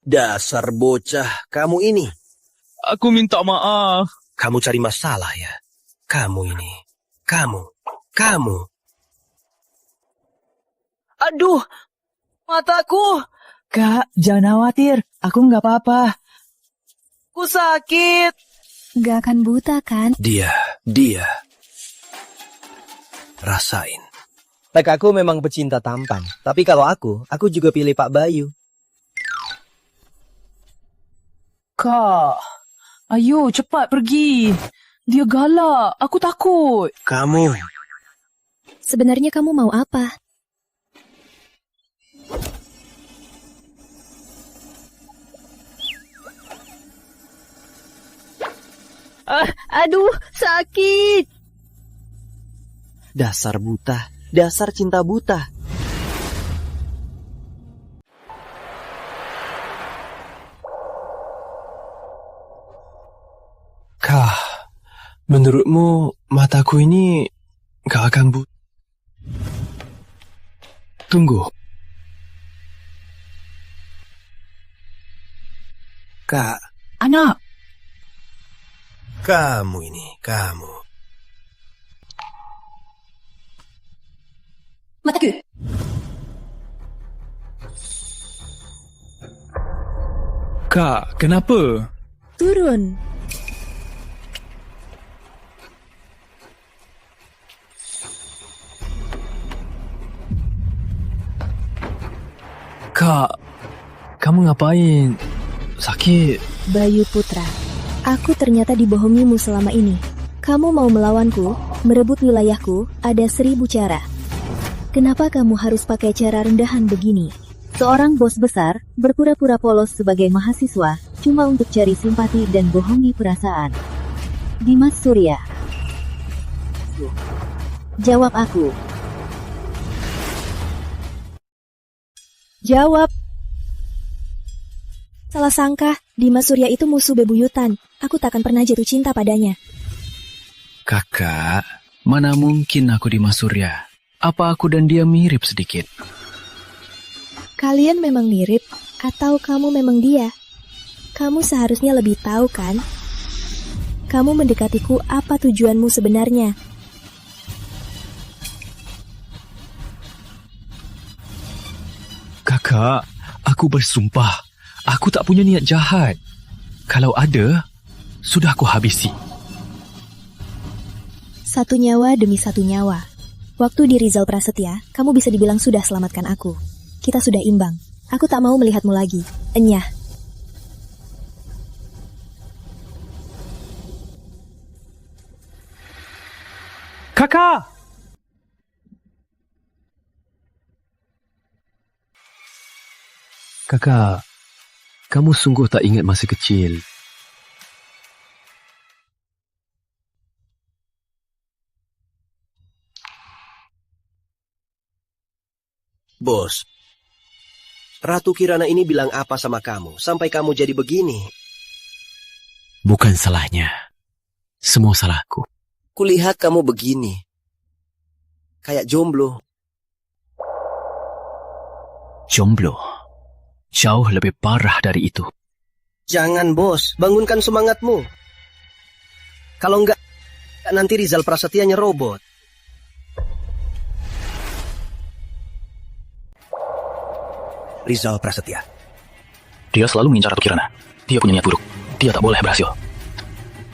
Dasar bocah kamu ini. Aku minta maaf. Kamu cari masalah ya? Kamu ini, kamu. Aduh, mataku. Kak, jangan khawatir. Aku nggak apa-apa. Ku sakit. Gak akan buta kan? Dia. Rasain. Aku memang pecinta tampan. Tapi kalau aku juga pilih Pak Bayu. Kak, ayo cepat pergi. Dia galak. Aku takut. Kamu. Sebenarnya kamu mau apa? Aduh, sakit. Dasar buta. Dasar cinta buta. Kah, menurutmu mataku ini gak akan buta? Tunggu. Kak. Anak. Kamu ini, kamu. Mataku. Kak, kenapa? Turun. Kak, kamu ngapain? Sakit? Bayu Putra, aku ternyata dibohongimu selama ini. Kamu mau melawanku, merebut wilayahku, ada 1000 cara. Kenapa kamu harus pakai cara rendahan begini? Seorang bos besar berpura-pura polos sebagai mahasiswa cuma untuk cari simpati dan bohongi perasaan. Dimas Surya. Jawab aku. Jawab. Salah sangka, Dimas Surya itu musuh bebuyutan. Aku takkan pernah jatuh cinta padanya. Kakak, mana mungkin aku Dimas Surya? Apa aku dan dia mirip sedikit? Kalian memang mirip, atau kamu memang dia? Kamu seharusnya lebih tahu kan? Kamu mendekatiku, apa tujuanmu sebenarnya? Kakak, aku bersumpah. Aku tak punya niat jahat. Kalau ada, sudah aku habisi. Satu nyawa demi satu nyawa. Waktu di Rizal Prasetya, kamu bisa dibilang sudah selamatkan aku. Kita sudah imbang. Aku tak mau melihatmu lagi. Enyah. Kakak! Kakak, kamu sungguh tak ingat masa kecil. Bos, Ratu Kirana ini bilang apa sama kamu sampai kamu jadi begini? Bukan salahnya. Semua salahku. Kulihat kamu begini. Kayak jomblo. Jomblo. Jauh lebih parah dari itu. Jangan, Bos. Bangunkan semangatmu. Kalau enggak, nanti Rizal Prasetyanya robot. Rizal Prasetya. Dia selalu mengincar Ratu Kirana. Dia punya niat buruk. Dia tak boleh berhasil.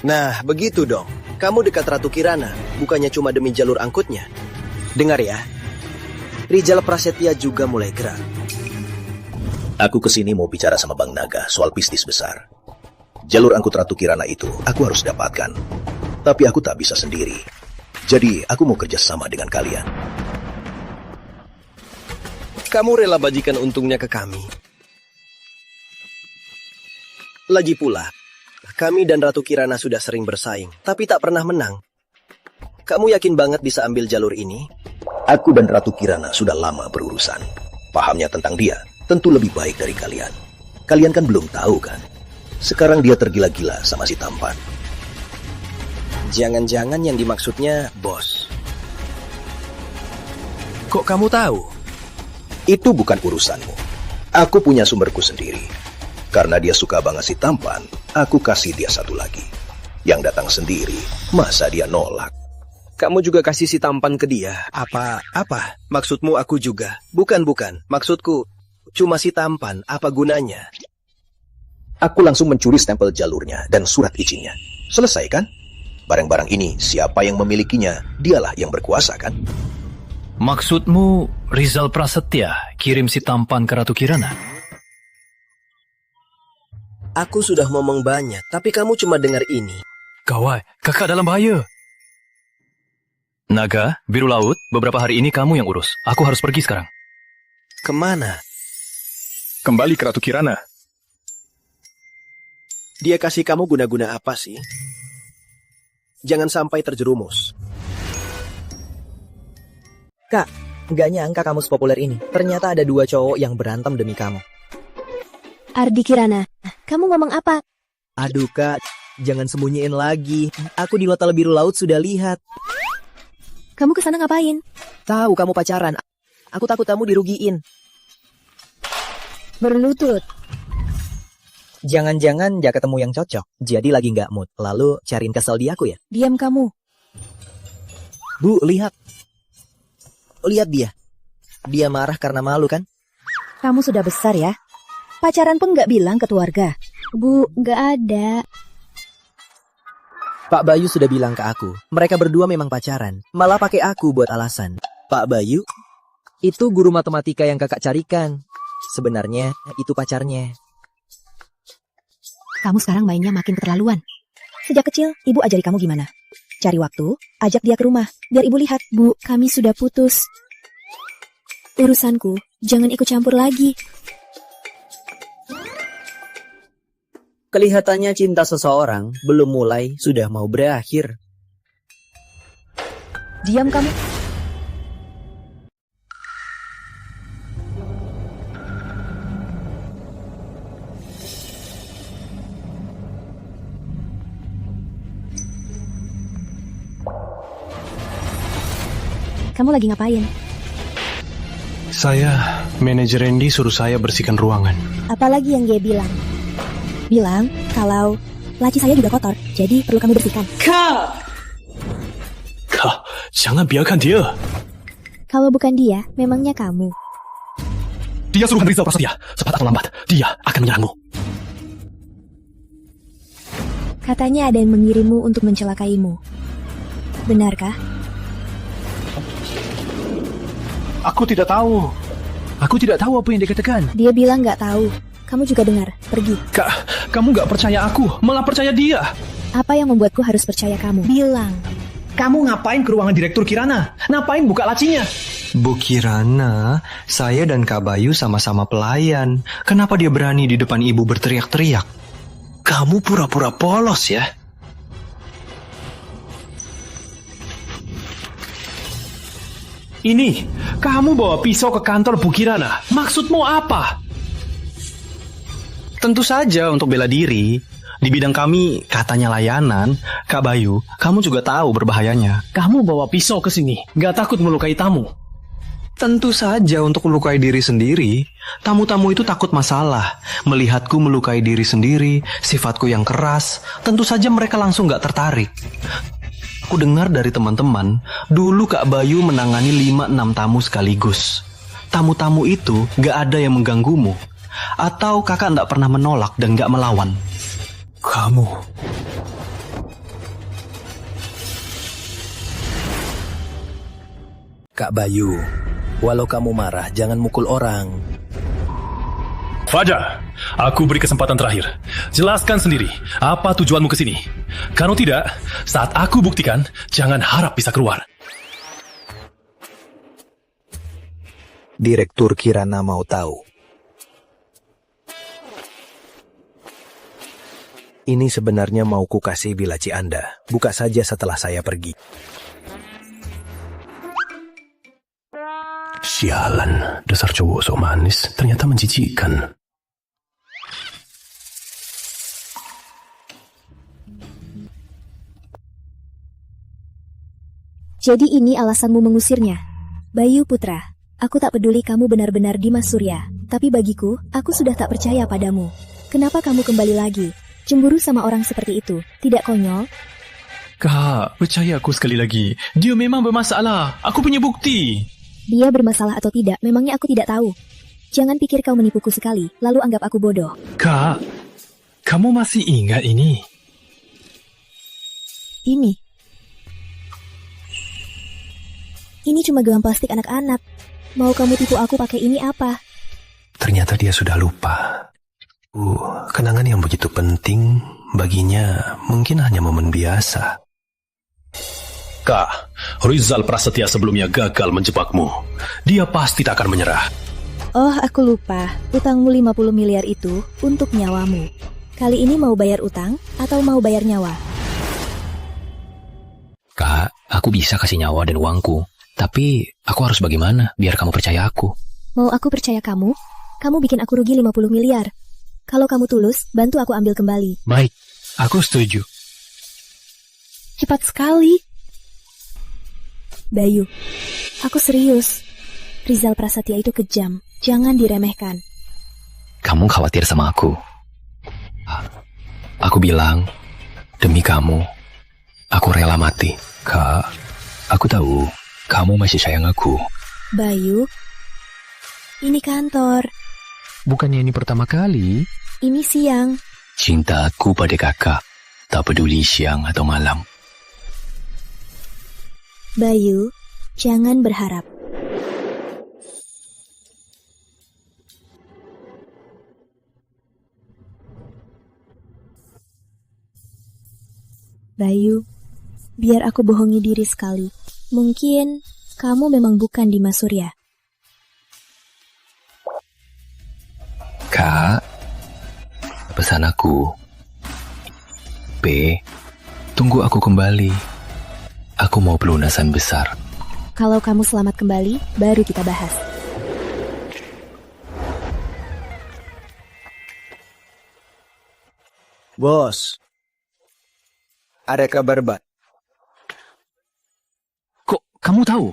Nah, begitu dong. Kamu dekat Ratu Kirana, bukannya cuma demi jalur angkutnya. Dengar ya, Rizal Prasetya juga mulai gerak. Aku kesini mau bicara sama Bang Naga soal bisnis besar. Jalur angkut Ratu Kirana itu aku harus dapatkan. Tapi aku tak bisa sendiri. Jadi aku mau kerja sama dengan kalian. Kamu rela bagikan untungnya ke kami. Lagi pula, kami dan Ratu Kirana sudah sering bersaing, tapi tak pernah menang. Kamu yakin banget bisa ambil jalur ini? Aku dan Ratu Kirana sudah lama berurusan. Pahamnya tentang dia tentu lebih baik dari kalian. Kalian kan belum tahu kan? Sekarang dia tergila-gila sama si tampan. Jangan-jangan yang dimaksudnya bos. Kok kamu tahu? Itu bukan urusanmu. Aku punya sumberku sendiri. Karena dia suka banget si tampan, aku kasih dia satu lagi. Yang datang sendiri, masa dia nolak? Kamu juga kasih si tampan ke dia? Apa? Maksudmu aku juga? Bukan. Maksudku, cuma si tampan, apa gunanya? Aku langsung mencuri stempel jalurnya dan surat izinnya. Selesai kan? Barang-barang ini, siapa yang memilikinya, dialah yang berkuasa kan? Maksudmu Rizal Prasetya kirim si tampan ke Ratu Kirana? Aku sudah ngomong banyak, tapi kamu cuma dengar ini. Gawat, kakak dalam bahaya. Naga, biru laut, beberapa hari ini kamu yang urus. Aku harus pergi sekarang. Kemana? Kembali ke Ratu Kirana. Dia kasih kamu guna-guna apa sih? Jangan sampai terjerumus. Kak, nggak nyangka kamu sepopuler ini. Ternyata ada 2 cowok yang berantem demi kamu. Ardi Kirana, kamu ngomong apa? Aduh kak, jangan sembunyiin lagi. Aku di Hotel Biru Laut sudah lihat. Kamu kesana ngapain? Tahu kamu pacaran. Aku takut kamu dirugiin. Berlutut. Jangan-jangan gak ketemu yang cocok. Jadi lagi nggak mood. Lalu cariin kesel di aku ya? Diam kamu. Bu, lihat. Lihat dia. Dia marah karena malu kan? Kamu sudah besar ya. Pacaran pun nggak bilang ke keluarga. Bu, nggak ada. Pak Bayu sudah bilang ke aku. Mereka berdua memang pacaran. Malah pakai aku buat alasan. Pak Bayu? Itu guru matematika yang kakak carikan. Sebenarnya itu pacarnya. Kamu sekarang mainnya makin keterlaluan. Sejak kecil, ibu ajari kamu gimana? Cari waktu, ajak dia ke rumah, biar ibu lihat. Bu, kami sudah putus. Urusanku, jangan ikut campur lagi. Kelihatannya cinta seseorang belum mulai, sudah mau berakhir. Diam kamu. Kamu lagi ngapain? Saya, manajer Randy suruh saya bersihkan ruangan. Apalagi yang dia bilang? Bilang kalau laci saya juga kotor, jadi perlu kamu bersihkan. Kak, jangan biarkan dia. Kalau bukan dia, memangnya kamu? Dia suruhan Rizal Prasetya. Cepat atau lambat, dia akan menyerangmu. Katanya ada yang mengirimmu untuk mencelakaimu. Benarkah? Aku tidak tahu. Aku tidak tahu apa yang dia katakan. Dia bilang nggak tahu. Kamu juga dengar. Pergi. Kak, kamu nggak percaya aku, malah percaya dia. Apa yang membuatku harus percaya kamu? Bilang. kamu ngapain ke ruangan Direktur Kirana? Ngapain buka lacinya? Bu Kirana, saya dan Kak Bayu sama-sama pelayan. Kenapa dia berani di depan ibu berteriak-teriak? Kamu pura-pura polos ya? Ini, kamu bawa pisau ke kantor Bu Kirana. Maksudmu apa? Tentu saja untuk bela diri. Di bidang kami katanya layanan. Kak Bayu, kamu juga tahu berbahayanya. Kamu bawa pisau ke sini, gak takut melukai tamu? Tentu saja untuk melukai diri sendiri. Tamu-tamu itu takut masalah. Melihatku melukai diri sendiri, sifatku yang keras, tentu saja mereka langsung gak tertarik. Aku dengar dari teman-teman, dulu Kak Bayu menangani 5-6 tamu sekaligus. Tamu-tamu itu gak ada yang mengganggumu. Atau kakak gak pernah menolak dan gak melawan. Kamu... Kak Bayu, walau kamu marah, jangan mukul orang. Fajar, aku beri kesempatan terakhir. Jelaskan sendiri, apa tujuanmu ke sini? Kalau tidak, saat aku buktikan, jangan harap bisa keluar. Direktur Kirana mau tahu. Ini sebenarnya mau ku kasih bilaci Anda. Buka saja setelah saya pergi. Sialan, dasar cowok sok manis, ternyata menjijikkan. Jadi ini alasanmu mengusirnya? Bayu Putra, aku tak peduli kamu benar-benar Dimas Surya, tapi bagiku, aku sudah tak percaya padamu. Kenapa kamu kembali lagi? Cemburu sama orang seperti itu, tidak konyol? Kak, percaya aku sekali lagi. Dia memang bermasalah. Aku punya bukti. Dia bermasalah atau tidak, memangnya aku tidak tahu. Jangan pikir kau menipuku sekali, lalu anggap aku bodoh. Kak, kamu masih ingat ini? Ini cuma gelang plastik anak-anak. Mau kamu tipu aku pakai ini apa? Ternyata dia sudah lupa. Kenangan yang begitu penting baginya mungkin hanya momen biasa. Kak, Rizal Prasetya sebelumnya gagal menjebakmu. Dia pasti tak akan menyerah. Oh, aku lupa. Utangmu 50 miliar itu untuk nyawamu. Kali ini mau bayar utang atau mau bayar nyawa? Kak, aku bisa kasih nyawa dan uangku. Tapi aku harus bagaimana biar kamu percaya aku? Mau aku percaya kamu? Kamu bikin aku rugi 50 miliar. Kalau kamu tulus, bantu aku ambil kembali. Baik, aku setuju. Cepat sekali. Bayu, aku serius. Rizal Prasetya itu kejam. Jangan diremehkan. Kamu khawatir sama aku. Aku bilang, demi kamu, aku rela mati. Kak, aku tahu kamu masih sayang aku. Bayu, ini kantor. Bukannya ini pertama kali? Ini siang. Cintaku pada kakak, tak peduli siang atau malam. Bayu, jangan berharap. Bayu, biar aku bohongi diri sekali. Mungkin kamu memang bukan Dimas Surya. Kak, pesan aku. P, tunggu aku kembali. Aku mau pelunasan besar. Kalau kamu selamat kembali, baru kita bahas. Bos, ada kabar baik. Kok kamu tahu?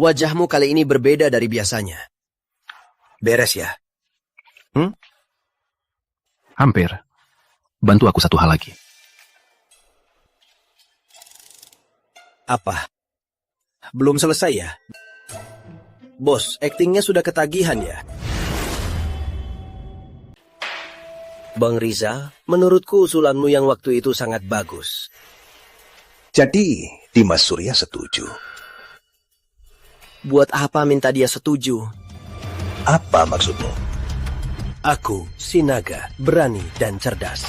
Wajahmu kali ini berbeda dari biasanya. Beres ya? Hampir. Bantu aku satu hal lagi. Apa? Belum selesai ya? Bos, aktingnya sudah ketagihan ya? Bang Riza, menurutku usulanmu yang waktu itu sangat bagus. Jadi, Dimas Surya setuju. Buat apa minta dia setuju? Apa maksudmu? Aku, si naga, berani dan cerdas.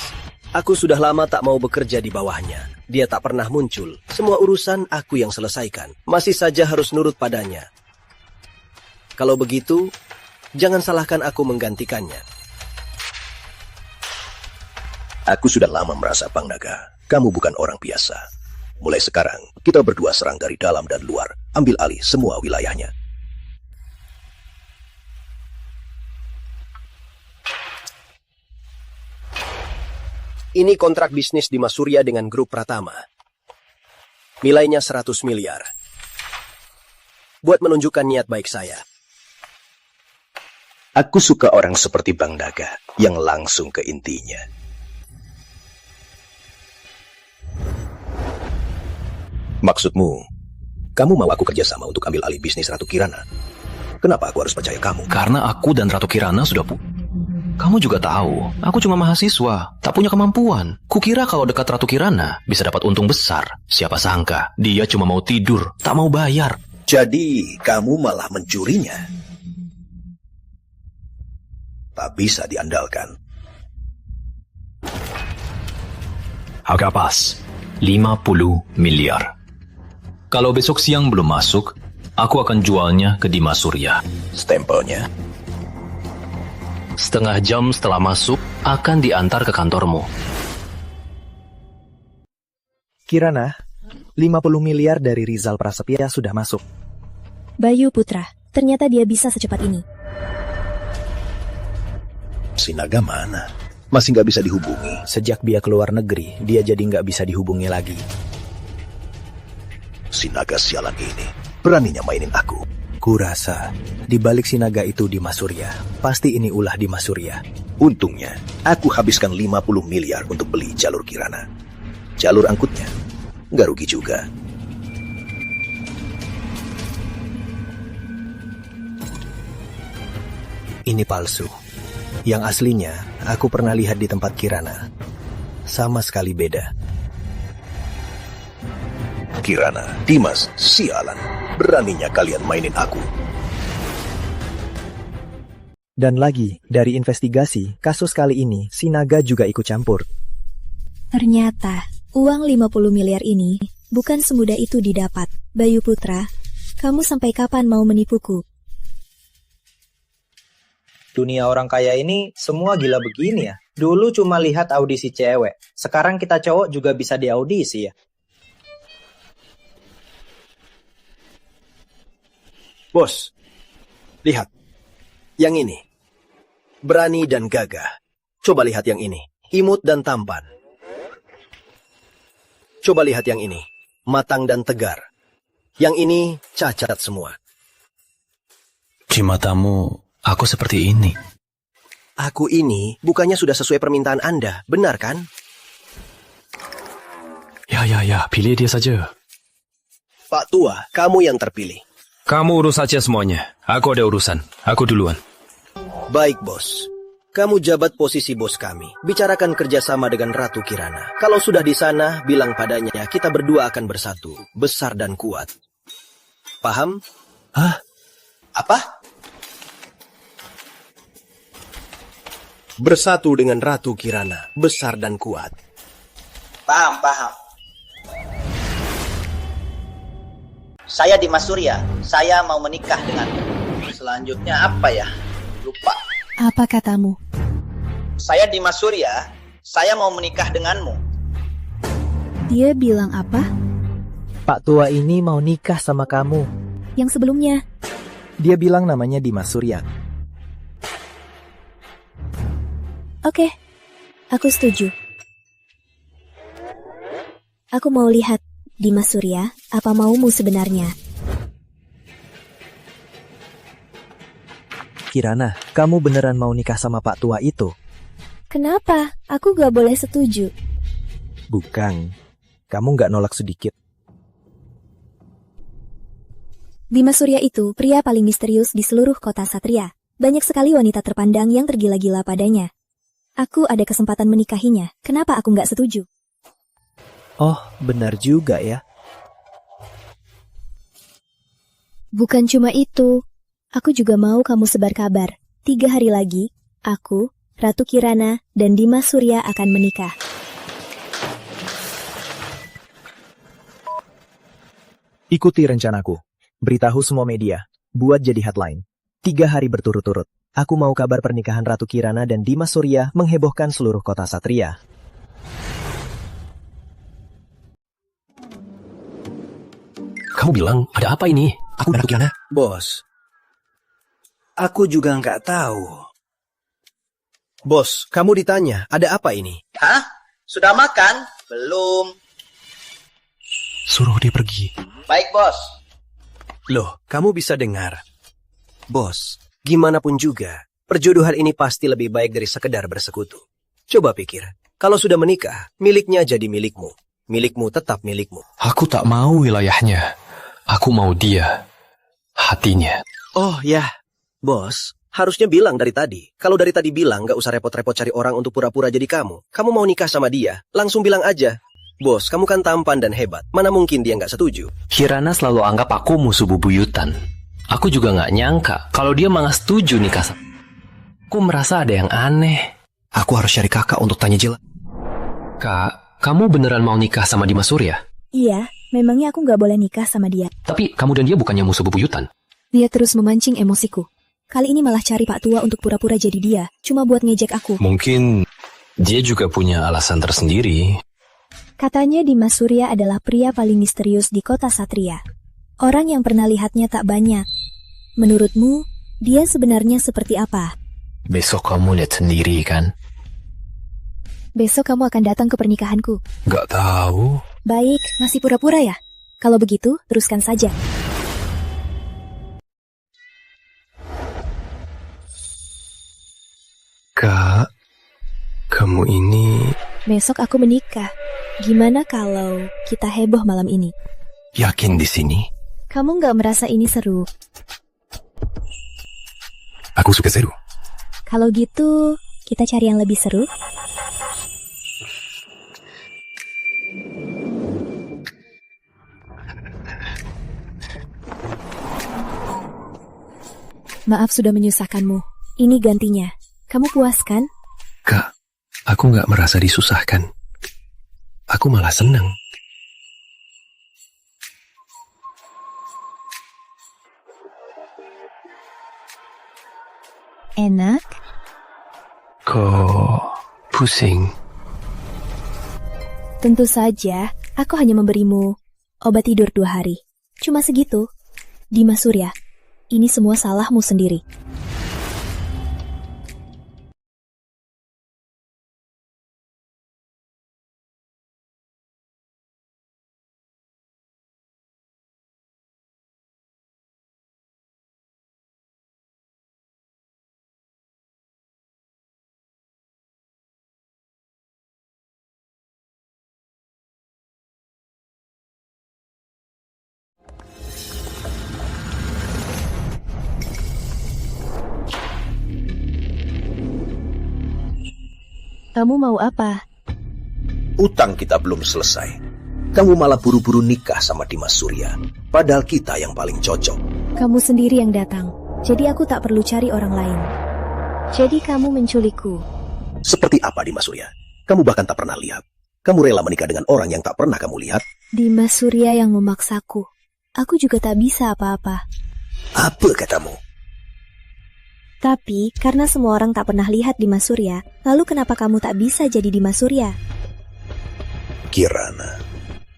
Aku sudah lama tak mau bekerja di bawahnya. Dia tak pernah muncul. Semua urusan aku yang selesaikan. Masih saja harus nurut padanya. Kalau begitu, jangan salahkan aku menggantikannya. Aku sudah lama merasa, Bang Naga, kamu bukan orang biasa. Mulai sekarang, kita berdua serang dari dalam dan luar. Ambil alih semua wilayahnya. Ini kontrak bisnis di Masurya dengan grup Pratama. Nilainya 100 miliar. Buat menunjukkan niat baik saya. Aku suka orang seperti Bang Naga yang langsung ke intinya. Maksudmu, kamu mau aku kerjasama untuk ambil alih bisnis Ratu Kirana? Kenapa aku harus percaya kamu? Karena aku dan Ratu Kirana sudah Kamu juga tahu, aku cuma mahasiswa, tak punya kemampuan. Kukira kalau dekat Ratu Kirana bisa dapat untung besar. Siapa sangka, dia cuma mau tidur, tak mau bayar. Jadi, kamu malah mencurinya. Tak bisa diandalkan. Harga pas, 50 miliar. Kalau besok siang belum masuk, aku akan jualnya ke Dimas Surya. Stempelnya? Setengah jam setelah masuk, akan diantar ke kantormu. Kirana, 50 miliar dari Rizal Prasetya sudah masuk. Bayu Putra, ternyata dia bisa secepat ini. Si Naga mana? Masih nggak bisa dihubungi. Sejak dia keluar negeri, dia jadi nggak bisa dihubungi lagi. Si Naga sialan ini, beraninya mainin aku. Kurasa, di balik si naga itu Dimas Surya. Pasti ini ulah Dimas Surya. Untungnya, aku habiskan 50 miliar untuk beli jalur Kirana. Jalur angkutnya, nggak rugi juga. Ini palsu. Yang aslinya, aku pernah lihat di tempat Kirana. Sama sekali beda. Kirana, Dimas, sialan. Beraninya kalian mainin aku. Dan lagi, dari investigasi, kasus kali ini, si naga juga ikut campur. Ternyata, uang 50 miliar ini bukan semudah itu didapat. Bayu Putra, kamu sampai kapan mau menipuku? Dunia orang kaya ini semua gila begini ya. Dulu cuma lihat audisi cewek. Sekarang kita cowok juga bisa diaudisi ya. Bos, lihat. Yang ini. Berani dan gagah. Coba lihat yang ini. Imut dan tampan. Coba lihat yang ini. Matang dan tegar. Yang ini cacat semua. Di matamu, aku seperti ini. Aku ini bukannya sudah sesuai permintaan Anda, benar kan? Ya, pilih dia saja. Pak Tua, kamu yang terpilih. Kamu urus saja semuanya. Aku ada urusan. Aku duluan. Baik, bos. Kamu jabat posisi bos kami. Bicarakan kerjasama dengan Ratu Kirana. Kalau sudah di sana, bilang padanya kita berdua akan bersatu. Besar dan kuat. Paham? Hah? Apa? Bersatu dengan Ratu Kirana. Besar dan kuat. Paham. Saya Dimas Surya, saya mau menikah denganmu. Selanjutnya apa ya? Lupa. Apa katamu? Saya Dimas Surya, saya mau menikah denganmu. Dia bilang apa? Pak tua ini mau nikah sama kamu. Yang sebelumnya? Dia bilang namanya Dimas Surya. Oke, aku setuju. Aku mau lihat, Dimas Surya, apa maumu sebenarnya? Kirana, kamu beneran mau nikah sama Pak tua itu? Kenapa? Aku gak boleh setuju. Bukan, kamu gak nolak sedikit. Dimas Surya itu pria paling misterius di seluruh kota Satria. Banyak sekali wanita terpandang yang tergila-gila padanya. Aku ada kesempatan menikahinya. Kenapa aku gak setuju? Oh, benar juga ya. Bukan cuma itu. Aku juga mau kamu sebar kabar. 3 hari lagi, aku, Ratu Kirana, dan Dimas Surya akan menikah. Ikuti rencanaku. Beritahu semua media. Buat jadi headline. 3 hari berturut-turut. Aku mau kabar pernikahan Ratu Kirana dan Dimas Surya menghebohkan seluruh kota Satria. Kamu bilang, ada apa ini? Aku dan Ratu Kirana. Bos, aku juga nggak tahu. Bos, kamu ditanya, ada apa ini? Hah? Sudah makan? Belum. Suruh dia pergi. Baik, Bos. Loh, kamu bisa dengar. Bos, gimana pun juga, perjodohan ini pasti lebih baik dari sekedar bersekutu. Coba pikir, kalau sudah menikah, miliknya jadi milikmu. Milikmu tetap milikmu. Aku tak mau wilayahnya. Aku mau dia. Hatinya. Oh ya, bos, harusnya bilang dari tadi. Kalau dari tadi bilang, gak usah repot-repot cari orang untuk pura-pura jadi kamu. Kamu mau nikah sama dia, langsung bilang aja. Bos, kamu kan tampan dan hebat. Mana mungkin dia gak setuju? Kirana selalu anggap aku musuh bubuyutan. Aku juga gak nyangka kalau dia malah setuju nikah sama. Aku merasa ada yang aneh. Aku harus cari kakak untuk tanya jelas. Kak, kamu beneran mau nikah sama Dimas Surya? Iya, memangnya aku nggak boleh nikah sama dia. Tapi kamu dan dia bukannya musuh bebuyutan. Dia terus memancing emosiku. Kali ini malah cari Pak Tua untuk pura-pura jadi dia, cuma buat ngejek aku. Mungkin dia juga punya alasan tersendiri. Katanya Dimas Surya adalah pria paling misterius di kota Satria. Orang yang pernah lihatnya tak banyak. Menurutmu, dia sebenarnya seperti apa? Besok kamu lihat sendiri kan? Besok kamu akan datang ke pernikahanku. Gak tahu. Baik, masih pura-pura ya? Kalau begitu, teruskan saja. Kak, kamu ini... Besok aku menikah. Gimana kalau kita heboh malam ini? Yakin di sini? Kamu nggak merasa ini seru? Aku suka seru. Kalau gitu, kita cari yang lebih seru. Maaf sudah menyusahkanmu. Ini gantinya. Kamu puas kan? Kak, aku nggak merasa disusahkan. Aku malah senang. Enak? Kok pusing? Tentu saja, aku hanya memberimu obat tidur 2 hari. Cuma segitu. Dimas Surya, ini semua salahmu sendiri. Kamu mau apa? Utang kita belum selesai. Kamu malah buru-buru nikah sama Dimas Surya. Padahal kita yang paling cocok. Kamu sendiri yang datang. Jadi aku tak perlu cari orang lain. Jadi kamu menculikku. Seperti apa Dimas Surya? Kamu bahkan tak pernah lihat. Kamu rela menikah dengan orang yang tak pernah kamu lihat? Dimas Surya yang memaksaku. Aku juga tak bisa apa-apa. Apa katamu? Tapi, karena semua orang tak pernah lihat Dimas Surya, lalu kenapa kamu tak bisa jadi Dimas Surya? Kirana.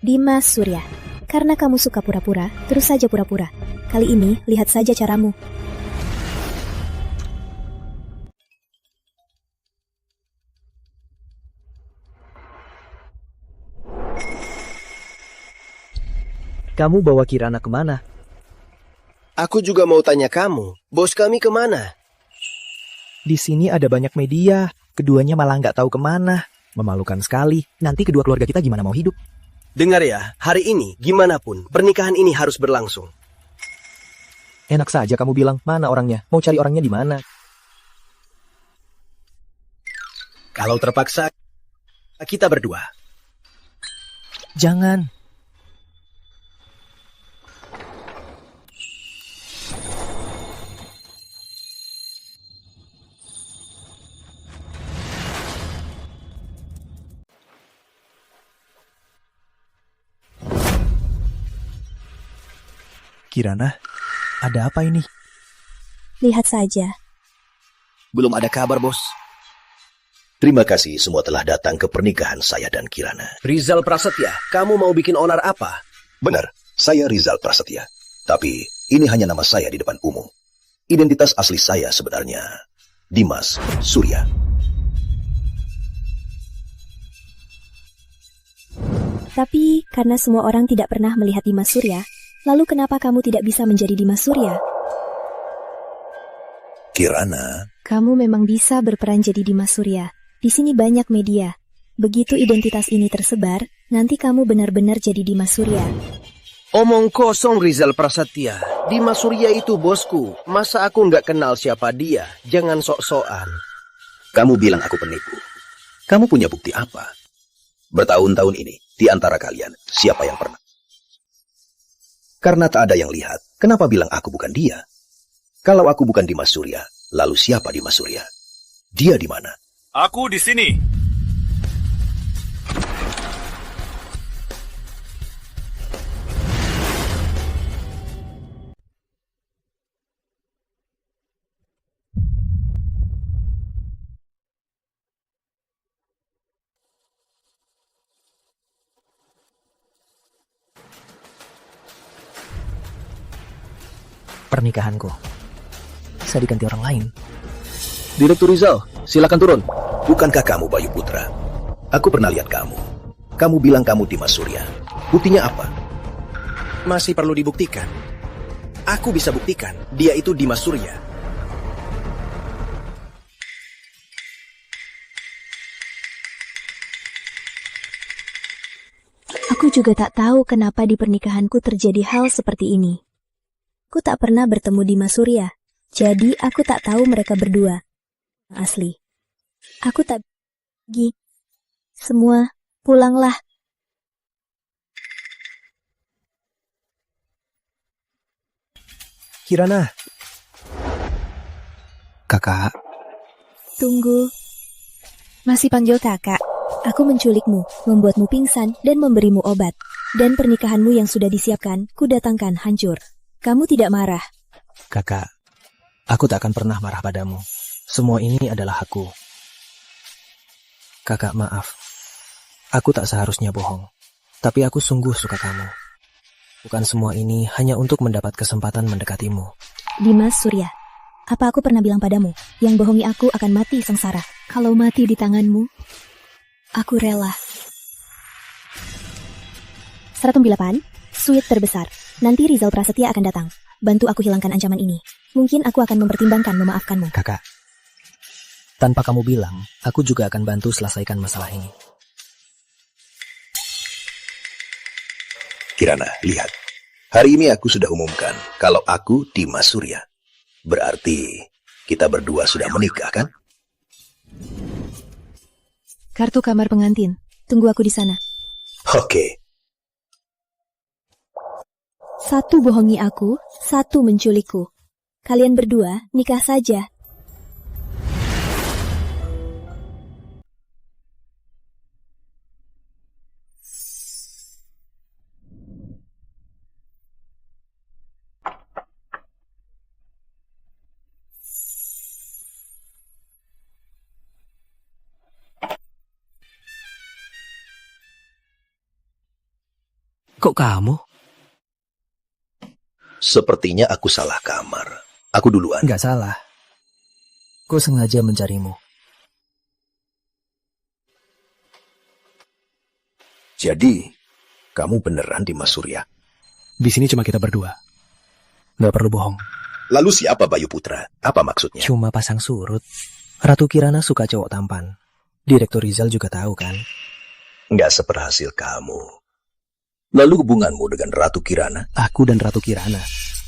Dimas Surya, karena kamu suka pura-pura, terus saja pura-pura. Kali ini, lihat saja caramu. Kamu bawa Kirana kemana? Aku juga mau tanya kamu, bos kami kemana? Di sini ada banyak media, keduanya malah nggak tahu kemana. Memalukan sekali, nanti kedua keluarga kita gimana mau hidup? Dengar ya, hari ini, gimana pun, pernikahan ini harus berlangsung. Enak saja kamu bilang, mana orangnya? Mau cari orangnya di mana? Kalau terpaksa, kita berdua. Jangan. Kirana, ada apa ini? Lihat saja. Belum ada kabar, Bos. Terima kasih semua telah datang ke pernikahan saya dan Kirana. Rizal Prasetya, kamu mau bikin onar apa? Benar, saya Rizal Prasetya. Tapi ini hanya nama saya di depan umum. Identitas asli saya sebenarnya Dimas Surya. Tapi karena semua orang tidak pernah melihat Dimas Surya, lalu kenapa kamu tidak bisa menjadi Dimas Surya? Kirana, Kamu memang bisa berperan jadi Dimas Surya. Di sini banyak media. Begitu identitas ini tersebar, nanti kamu benar-benar jadi Dimas Surya. Omong kosong, Rizal Prasetya. Dimas Surya itu bosku. Masa aku nggak kenal siapa dia? Jangan sok-sokan. kamu bilang aku penipu. Kamu punya bukti apa? Bertahun-tahun ini, di antara kalian, siapa yang pernah? Karena tak ada yang lihat, kenapa bilang aku bukan dia? Kalau aku bukan Dimas Surya, lalu siapa Dimas Surya? Dia di mana? Aku di sini. Pernikahanku. Bisa diganti orang lain. Direktur Rizal, silakan turun. Bukankah kamu Bayu Putra? Aku pernah lihat kamu. Kamu bilang kamu Dimas Surya. Buktinya apa? Masih perlu dibuktikan. Aku bisa buktikan, dia itu Dimas Surya. Aku juga tak tahu kenapa di pernikahanku terjadi hal seperti ini. Aku tak pernah bertemu Dimas Surya, jadi aku tak tahu mereka berdua. Asli. Aku tak pergi. Semua, pulanglah. Kirana. Kakak. Tunggu. Masih panggil kakak. Aku menculikmu, membuatmu pingsan, dan memberimu obat. Dan pernikahanmu yang sudah disiapkan, kudatangkan hancur. Kamu tidak marah. Kakak, aku tak akan pernah marah padamu. Semua ini adalah aku. Kakak, maaf. Aku tak seharusnya bohong. Tapi aku sungguh suka kamu. Bukan semua ini hanya untuk mendapat kesempatan mendekatimu. Dimas Surya, apa aku pernah bilang padamu, yang bohongi aku akan mati sengsara. Kalau mati di tanganmu, aku rela. Stratum 8, suite terbesar. Nanti Rizal Prasetya akan datang. Bantu aku hilangkan ancaman ini. Mungkin aku akan mempertimbangkan memaafkanmu. Kakak, tanpa kamu bilang, aku juga akan bantu selesaikan masalah ini. Kirana, lihat. Hari ini aku sudah umumkan kalau aku Dimas Surya. Berarti kita berdua sudah menikah, kan? Kartu kamar pengantin. Tunggu aku di sana. Oke. Satu bohongi aku, satu menculikku. Kalian berdua nikah saja. Kok kamu? Sepertinya aku salah kamar. Aku duluan. Nggak salah. Ku sengaja mencarimu. Jadi, kamu beneran Dimas Surya? Di sini cuma kita berdua. Nggak perlu bohong. Lalu siapa Bayu Putra? Apa maksudnya? Cuma pasang surut. Ratu Kirana suka cowok tampan. Direktur Rizal juga tahu kan? Nggak seberhasil kamu. Lalu hubunganmu dengan Ratu Kirana? Aku dan Ratu Kirana.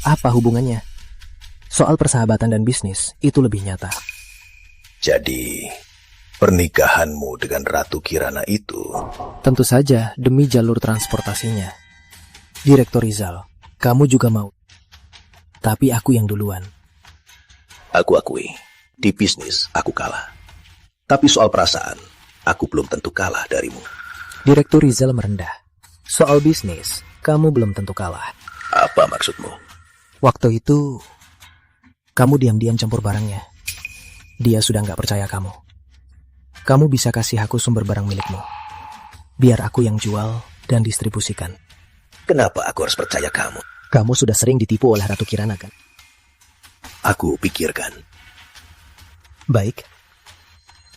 Apa hubungannya? Soal persahabatan dan bisnis, itu lebih nyata. Jadi, pernikahanmu dengan Ratu Kirana itu? Tentu saja demi jalur transportasinya. Direktur Rizal, kamu juga mau. Tapi aku yang duluan. Aku akui, di bisnis aku kalah. Tapi soal perasaan, aku belum tentu kalah darimu. Direktur Rizal merendah. Soal bisnis, kamu belum tentu kalah. Apa maksudmu? Waktu itu, kamu diam-diam campur barangnya. Dia sudah nggak percaya kamu. Kamu bisa kasih aku sumber barang milikmu. Biar aku yang jual dan distribusikan. Kenapa aku harus percaya kamu? Kamu sudah sering ditipu oleh Ratu Kirana, kan? Aku pikirkan. Baik.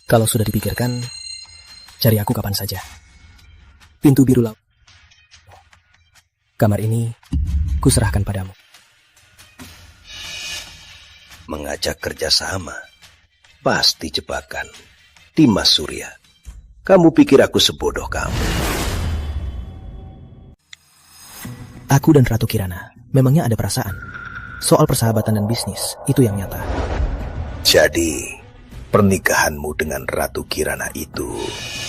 Kalau sudah dipikirkan, cari aku kapan saja. Pintu biru laut. Kamar ini kuserahkan padamu. Mengajak kerjasama. Pasti jebakan. Dimas Surya. Kamu pikir aku sebodoh kamu? Aku dan Ratu Kirana memangnya ada perasaan. Soal persahabatan dan bisnis, itu yang nyata. Jadi, pernikahanmu dengan Ratu Kirana itu...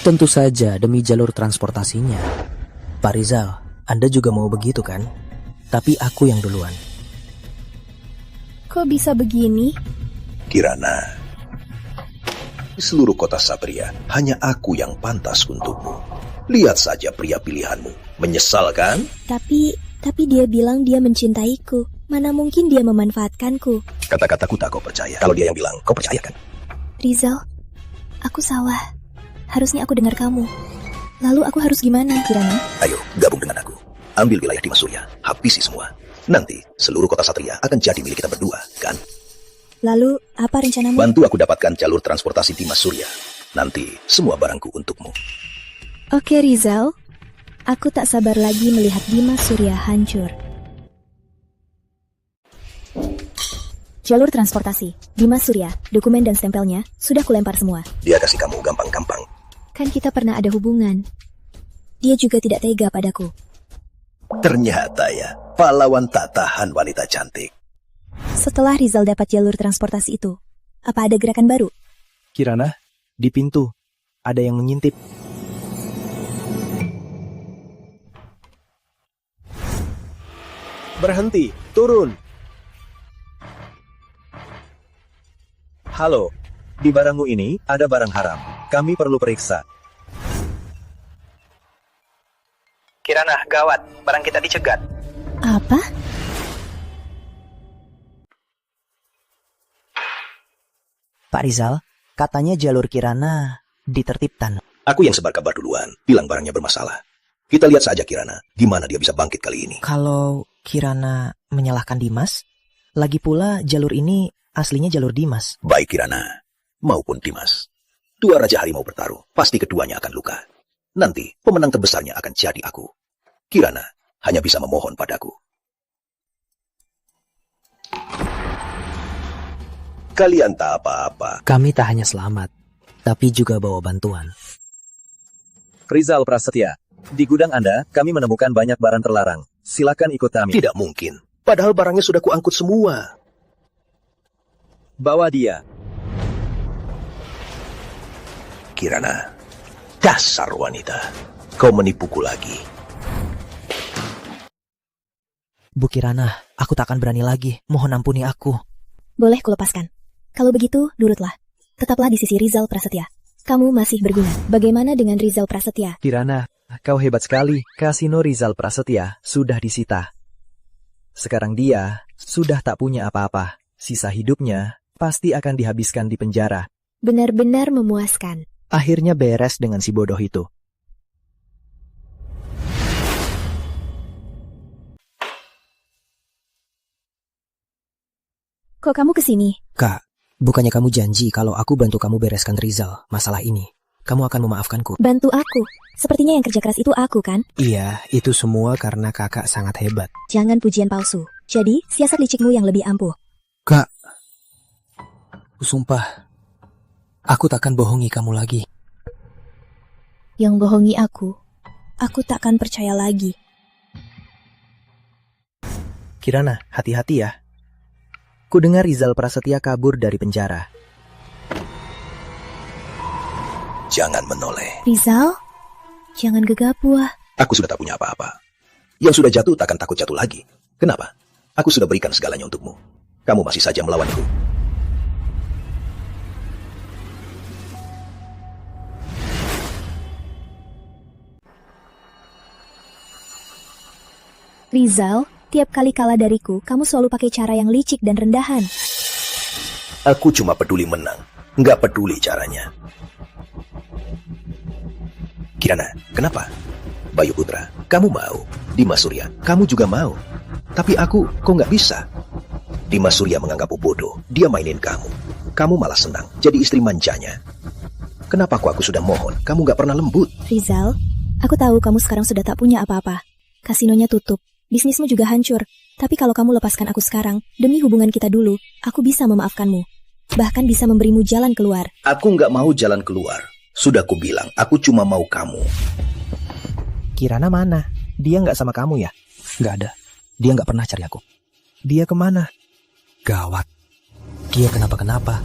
Tentu saja demi jalur transportasinya. Pak Rizal, Anda juga mau begitu kan? Tapi aku yang duluan. Kok bisa begini? Kirana, di seluruh kota Sabria, hanya aku yang pantas untukmu. Lihat saja pria pilihanmu. Menyesal kan? Tapi dia bilang dia mencintaiku. Mana mungkin dia memanfaatkanku? Kata-kataku tak kau percaya. Kalau dia yang bilang, kau percaya kan? Rizal, aku salah. Harusnya aku dengar kamu. Lalu aku harus gimana, Kirana? Ayo, gabung dengan aku. Ambil wilayah Dimas Surya, habisi semua. Nanti, seluruh kota Satria akan jadi milik kita berdua, kan? Lalu, apa rencanamu? Bantu aku dapatkan jalur transportasi Dimas Surya. Nanti, semua barangku untukmu. Oke, Rizal. Aku tak sabar lagi melihat Dimas Surya hancur. Jalur transportasi, Dimas Surya, dokumen dan stempelnya sudah kulempar semua. Dia kasih kamu gampang-gampang. Kan kita pernah ada hubungan. Dia juga tidak tega padaku. Ternyata ya, pahlawan tak tahan wanita cantik. Setelah Rizal dapat jalur transportasi itu, apa ada gerakan baru? Kirana, di pintu ada yang mengintip. Berhenti, turun. Halo, di barangmu ini ada barang haram. Kami perlu periksa. Kirana, gawat. Barang kita dicegat. Apa? Pak Rizal, katanya jalur Kirana ditertibkan. Aku yang sebar kabar duluan, bilang barangnya bermasalah. Kita lihat saja Kirana, di mana dia bisa bangkit kali ini. Kalau Kirana menyalahkan Dimas, lagi pula jalur ini aslinya jalur Dimas. Baik Kirana, maupun Dimas. Dua Raja Harimau bertaruh, pasti keduanya akan luka. Nanti, pemenang terbesarnya akan jadi aku. Kirana hanya bisa memohon padaku. Kalian tak apa-apa. Kami tak hanya selamat, tapi juga bawa bantuan. Rizal Prasetya, di gudang Anda, kami menemukan banyak barang terlarang. Silakan ikut kami. Tidak mungkin. Padahal barangnya sudah kuangkut semua. Bawa dia. Kirana, dasar wanita. Kau menipuku lagi. Bu Kirana, aku tak akan berani lagi. Mohon ampuni aku. Boleh kulepaskan. Kalau begitu, nurutlah. Tetaplah di sisi Rizal Prasetya. Kamu masih berguna. Bagaimana dengan Rizal Prasetya? Kirana, kau hebat sekali. Kasino Rizal Prasetya sudah disita. Sekarang dia sudah tak punya apa-apa. Sisa hidupnya pasti akan dihabiskan di penjara. Benar-benar memuaskan. Akhirnya beres dengan si bodoh itu. Kok kamu kesini? Kak, bukannya kamu janji kalau aku bantu kamu bereskan Rizal masalah ini? Kamu akan memaafkanku? Bantu aku? Sepertinya yang kerja keras itu aku, kan? Iya, itu semua karena kakak sangat hebat. Jangan pujian palsu. Jadi, siasat licikmu yang lebih ampuh. Kak, sumpah, aku takkan bohongi kamu lagi. Yang bohongi aku takkan percaya lagi. Kirana, hati-hati ya. Ku dengar Rizal Prasetya kabur dari penjara. Jangan menoleh. Rizal, jangan gegabah. Aku sudah tak punya apa-apa. Yang sudah jatuh takkan takut jatuh lagi. Kenapa? Aku sudah berikan segalanya untukmu. Kamu masih saja melawanku. Rizal, Tiap kali kalah dariku, kamu selalu pakai cara yang licik dan rendahan. Aku cuma peduli menang, nggak peduli caranya. Kirana, kenapa? Bayu Putra, kamu mau. Dimas Surya, kamu juga mau. Tapi aku kok nggak bisa. Dimas Surya menganggapmu bodoh, dia mainin kamu. Kamu malah senang, jadi istri manjanya. Kenapa aku sudah mohon, kamu nggak pernah lembut? Rizal, aku tahu kamu sekarang sudah tak punya apa-apa. Kasinonya tutup, bisnismu juga hancur. Tapi kalau kamu lepaskan aku sekarang, demi hubungan kita dulu, aku bisa memaafkanmu. Bahkan bisa memberimu jalan keluar. Aku nggak mau jalan keluar. Sudah ku bilang, aku cuma mau kamu. Kirana mana? Dia nggak sama kamu ya? Nggak ada. Dia nggak pernah cari aku. Dia kemana? Gawat. Dia kenapa-kenapa.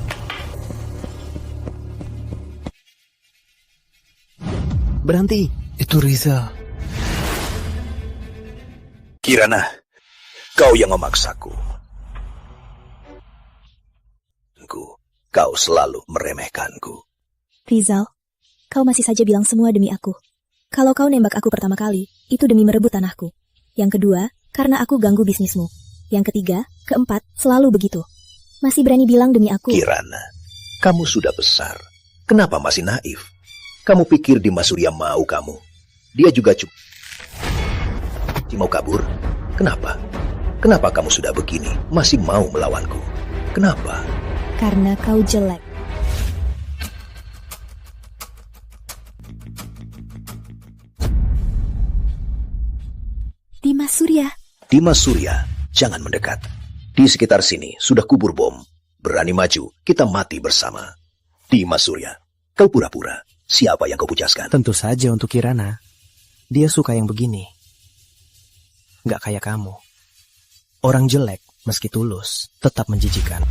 Berhenti. Itu Rizal. Kirana, kau yang memaksaku. Kau selalu meremehkanku. Rizal, kau masih saja bilang semua demi aku. Kalau kau nembak aku pertama kali, itu demi merebut tanahku. Yang kedua, karena aku ganggu bisnismu. Yang ketiga, keempat, selalu begitu. Masih berani bilang demi aku. Kirana, kamu sudah besar. Kenapa masih naif? Kamu pikir Dimas Surya mau kamu? Dia juga mau kabur. Kenapa? Kenapa kamu sudah begini, masih mau melawanku? Kenapa? Karena kau jelek. Dimas Surya. Dimas Surya, jangan mendekat. Di sekitar sini sudah kubur bom. Berani maju, kita mati bersama. Dimas Surya, kau pura-pura. Siapa yang kau pucaskan? Tentu saja untuk Kirana. Dia suka yang begini. Nggak kayak kamu. Orang jelek, meski tulus, tetap menjijikan.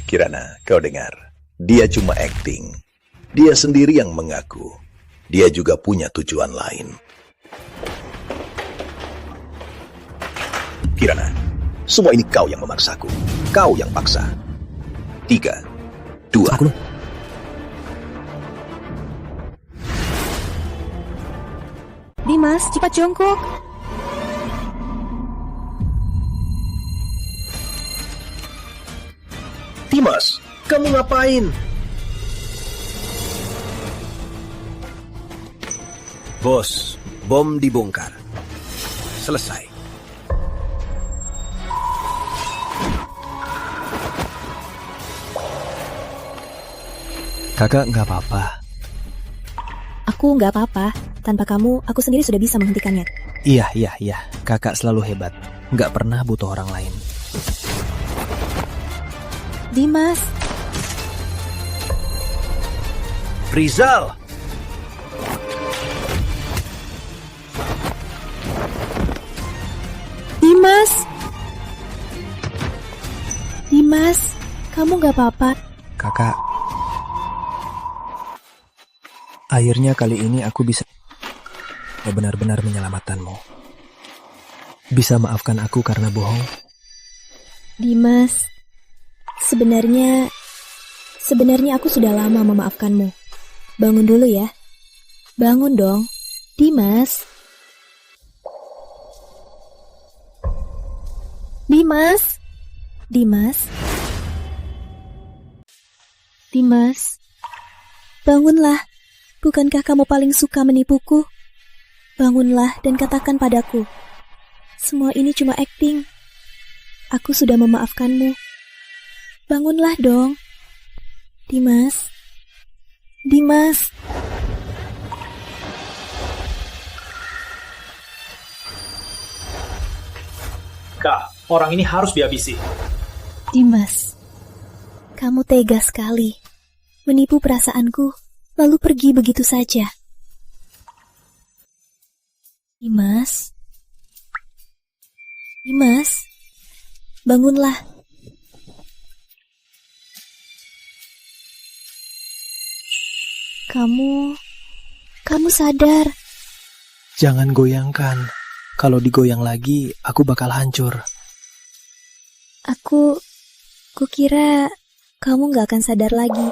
Kirana, kau dengar. Dia cuma acting. Dia sendiri yang mengaku. Dia juga punya tujuan lain. Kirana, semua ini kau yang memaksaku. Kau yang paksa. 3, 2. Aku. Dimas, cepat jongkok. Dimas, kamu ngapain? Bos, bom dibongkar. Selesai. Kakak nggak apa-apa. Aku nggak apa-apa. Tanpa kamu, aku sendiri sudah bisa menghentikannya. Iya. Kakak selalu hebat. Nggak pernah butuh orang lain. Dimas. Rizal. Dimas. Dimas, kamu nggak apa-apa. Kakak. Akhirnya kali ini aku bisa benar-benar menyelamatkanmu. Bisa maafkan aku karena bohong? Dimas, sebenarnya aku sudah lama memaafkanmu. Bangun dulu ya. Bangun dong. Dimas. Dimas. Dimas. Dimas. Bangunlah. Bukankah kamu paling suka menipuku? Bangunlah dan katakan padaku. Semua ini cuma akting. Aku sudah memaafkanmu. Bangunlah dong. Dimas. Dimas. Kak, orang ini harus dihabisi. Dimas. Kamu tega sekali. Menipu perasaanku, lalu pergi begitu saja. Dimas. Dimas. Bangunlah. Kamu sadar. Jangan goyangkan. Kalau digoyang lagi, aku bakal hancur. Aku kira kamu gak akan sadar lagi.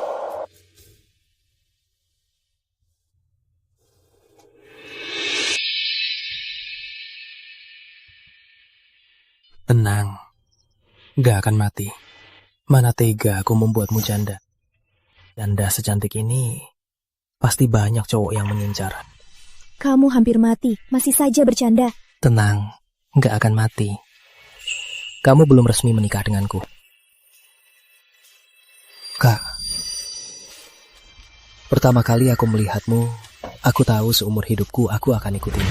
Tenang, gak akan mati. Mana tega aku membuatmu janda. Janda secantik ini, pasti banyak cowok yang mengincar. Kamu hampir mati, masih saja bercanda. Tenang, gak akan mati. Kamu belum resmi menikah denganku. Kak, pertama kali aku melihatmu, aku tahu seumur hidupku aku akan ikutin.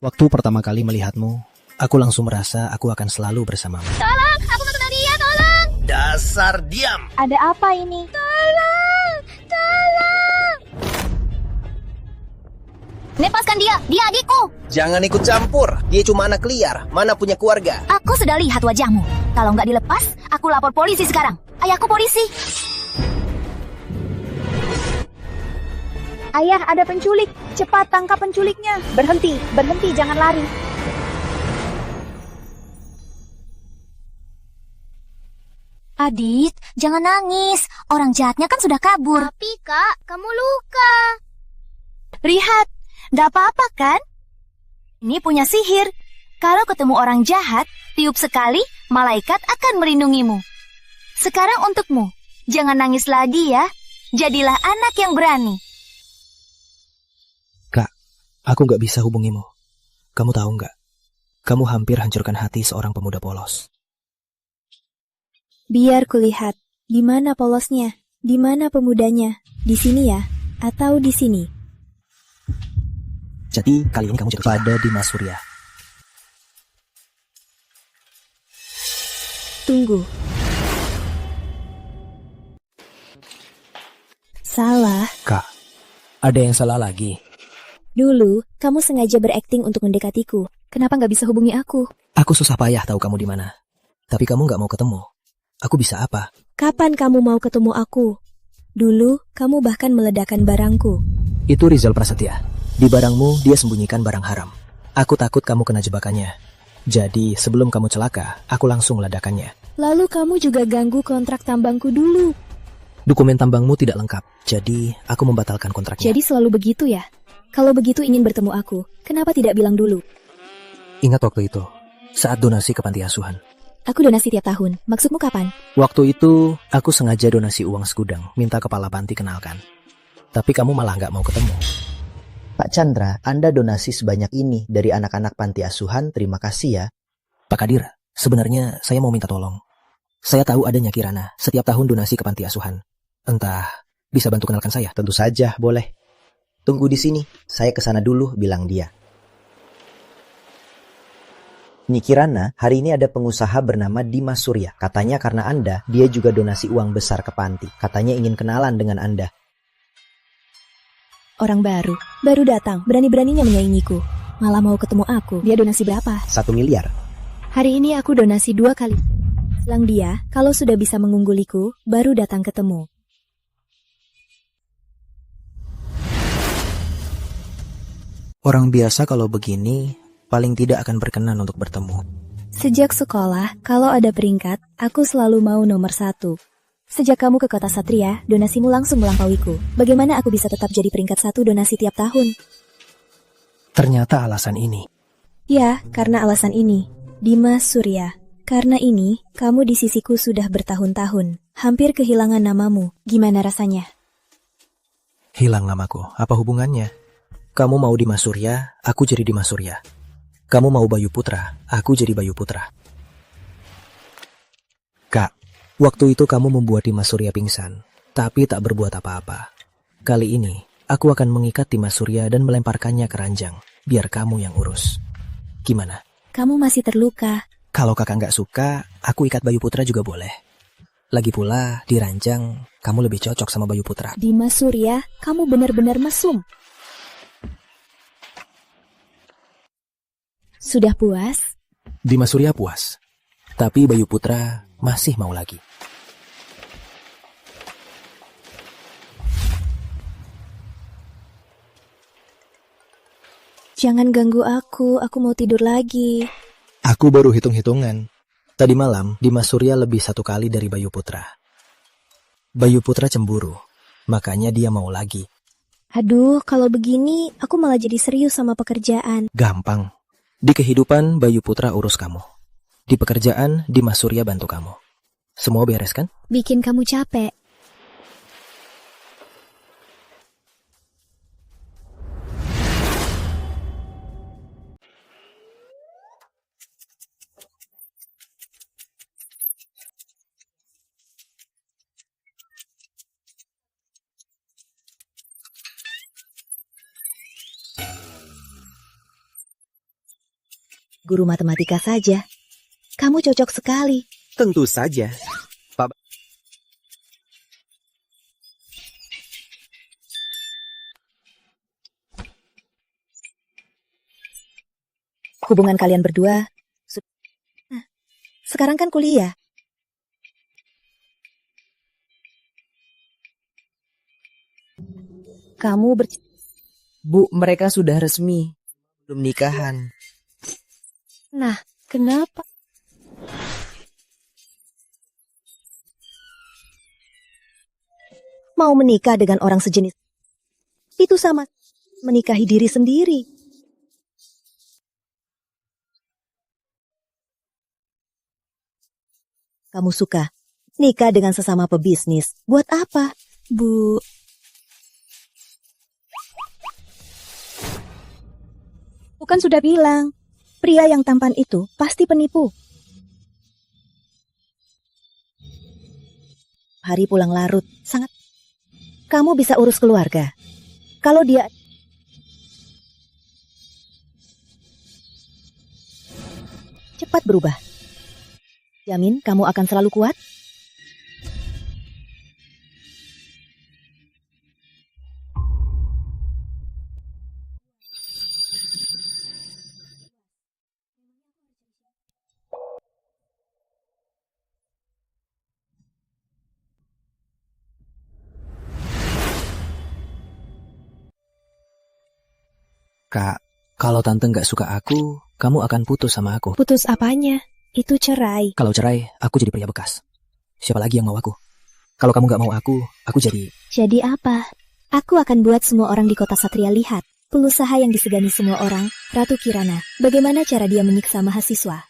Waktu pertama kali melihatmu, aku langsung merasa aku akan selalu bersamamu. Tolong, aku mau kenal dia, tolong. Dasar diam. Ada apa ini? Tolong, tolong. Lepaskan dia adikku. Jangan ikut campur, dia cuma anak liar, mana punya keluarga. Aku sudah lihat wajahmu. Kalau nggak dilepas, aku lapor polisi sekarang. Ayahku polisi. Ayah, ada penculik. Cepat tangkap penculiknya. Berhenti, jangan lari. Adit, jangan nangis. Orang jahatnya kan sudah kabur. Tapi kak, kamu luka. Lihat, nggak apa-apa kan? Ini punya sihir. Kalau ketemu orang jahat, tiup sekali, malaikat akan melindungimu. Sekarang untukmu, jangan nangis lagi ya. Jadilah anak yang berani. Kak, aku gak bisa hubungimu. Kamu tahu gak? Kamu hampir hancurkan hati seorang pemuda polos. Biar kulihat, di mana polosnya, di mana pemudanya, di sini ya, atau di sini. Jadi kali ini kamu jatuh pada Dimas Surya. Tunggu. Salah. Kak, ada yang salah lagi. Dulu, kamu sengaja berakting untuk mendekatiku. Kenapa nggak bisa hubungi aku? Aku susah payah tahu kamu di mana. Tapi kamu nggak mau ketemu. Aku bisa apa? Kapan kamu mau ketemu aku? Dulu, kamu bahkan meledakkan barangku. Itu Rizal Prasetya. Di barangmu, dia sembunyikan barang haram. Aku takut kamu kena jebakannya. Jadi, sebelum kamu celaka, aku langsung ledakannya. Lalu kamu juga ganggu kontrak tambangku dulu. Dokumen tambangmu tidak lengkap, jadi aku membatalkan kontraknya. Jadi selalu begitu ya? Kalau begitu ingin bertemu aku, kenapa tidak bilang dulu? Ingat waktu itu, saat donasi ke panti asuhan. Aku donasi tiap tahun, maksudmu kapan? Waktu itu, aku sengaja donasi uang segudang, minta kepala panti kenalkan. Tapi kamu malah nggak mau ketemu. Pak Chandra, Anda donasi sebanyak ini dari anak-anak panti asuhan, terima kasih ya. Pak Kadir, sebenarnya saya mau minta tolong. Saya tahu adanya Kirana, setiap tahun donasi ke panti asuhan. Entah, bisa bantu kenalkan saya? Tentu saja, boleh. Tunggu di sini, saya kesana dulu, bilang dia. Nih Kirana, hari ini ada pengusaha bernama Dimas Surya. Katanya karena Anda, dia juga donasi uang besar ke panti. Katanya ingin kenalan dengan Anda. Orang baru datang, berani-beraninya menyaingiku. Malah mau ketemu aku. Dia donasi berapa? 1 miliar. Hari ini aku donasi 2 kali. Selang dia, kalau sudah bisa mengungguliku, baru datang ketemu. Orang biasa kalau begini, paling tidak akan berkenan untuk bertemu. Sejak sekolah, kalau ada peringkat, aku selalu mau nomor 1. Sejak kamu ke kota Satria, donasimu langsung melampauiku. Bagaimana aku bisa tetap jadi peringkat 1 donasi tiap tahun? Ternyata alasan ini. Ya, karena alasan ini. Dimas Surya. Karena ini, kamu di sisiku sudah bertahun-tahun. Hampir kehilangan namamu. Gimana rasanya? Hilang namaku, apa hubungannya? Kamu mau Dimas Surya, aku jadi Dimas Surya. Kamu mau Bayu Putra, aku jadi Bayu Putra. Kak, waktu itu kamu membuat Dimas Surya pingsan, tapi tak berbuat apa-apa. Kali ini, aku akan mengikat Dimas Surya dan melemparkannya ke ranjang, biar kamu yang urus. Gimana? Kamu masih terluka. Kalau kakak nggak suka, aku ikat Bayu Putra juga boleh. Lagi pula, di ranjang, kamu lebih cocok sama Bayu Putra. Dimas Surya, kamu benar-benar mesum. Sudah puas? Dimas Surya puas, tapi Bayu Putra masih mau lagi. Jangan ganggu aku mau tidur lagi. Aku baru hitung-hitungan. Tadi malam, Dimas Surya lebih 1 kali dari Bayu Putra. Bayu Putra cemburu, makanya dia mau lagi. Aduh, kalau begini, aku malah jadi serius sama pekerjaan. Gampang. Di kehidupan, Bayu Putra urus kamu. Di pekerjaan, Dimas Surya bantu kamu. Semua beres kan? Bikin kamu capek. Guru matematika saja. Kamu cocok sekali. Tentu saja. Pak. Hubungan kalian berdua. Nah, sekarang kan kuliah. Kamu Bu, mereka sudah resmi. Belum nikahan. Nah, kenapa? Mau menikah dengan orang sejenis. Itu sama menikahi diri sendiri. Kamu suka nikah dengan sesama pebisnis. Buat apa? Bu. Bukan sudah bilang, pria yang tampan itu pasti penipu. Hari pulang larut, sangat. Kamu bisa urus keluarga. Kalau dia... cepat berubah. Jamin kamu akan selalu kuat? Kak, kalau tante nggak suka aku, kamu akan putus sama aku. Putus apanya? Itu cerai. Kalau cerai, aku jadi pria bekas. Siapa lagi yang mau aku? Kalau kamu nggak mau aku jadi... Jadi apa? Aku akan buat semua orang di kota Satria lihat. Pengusaha yang disegani semua orang, Ratu Kirana. Bagaimana cara dia menyiksa mahasiswa?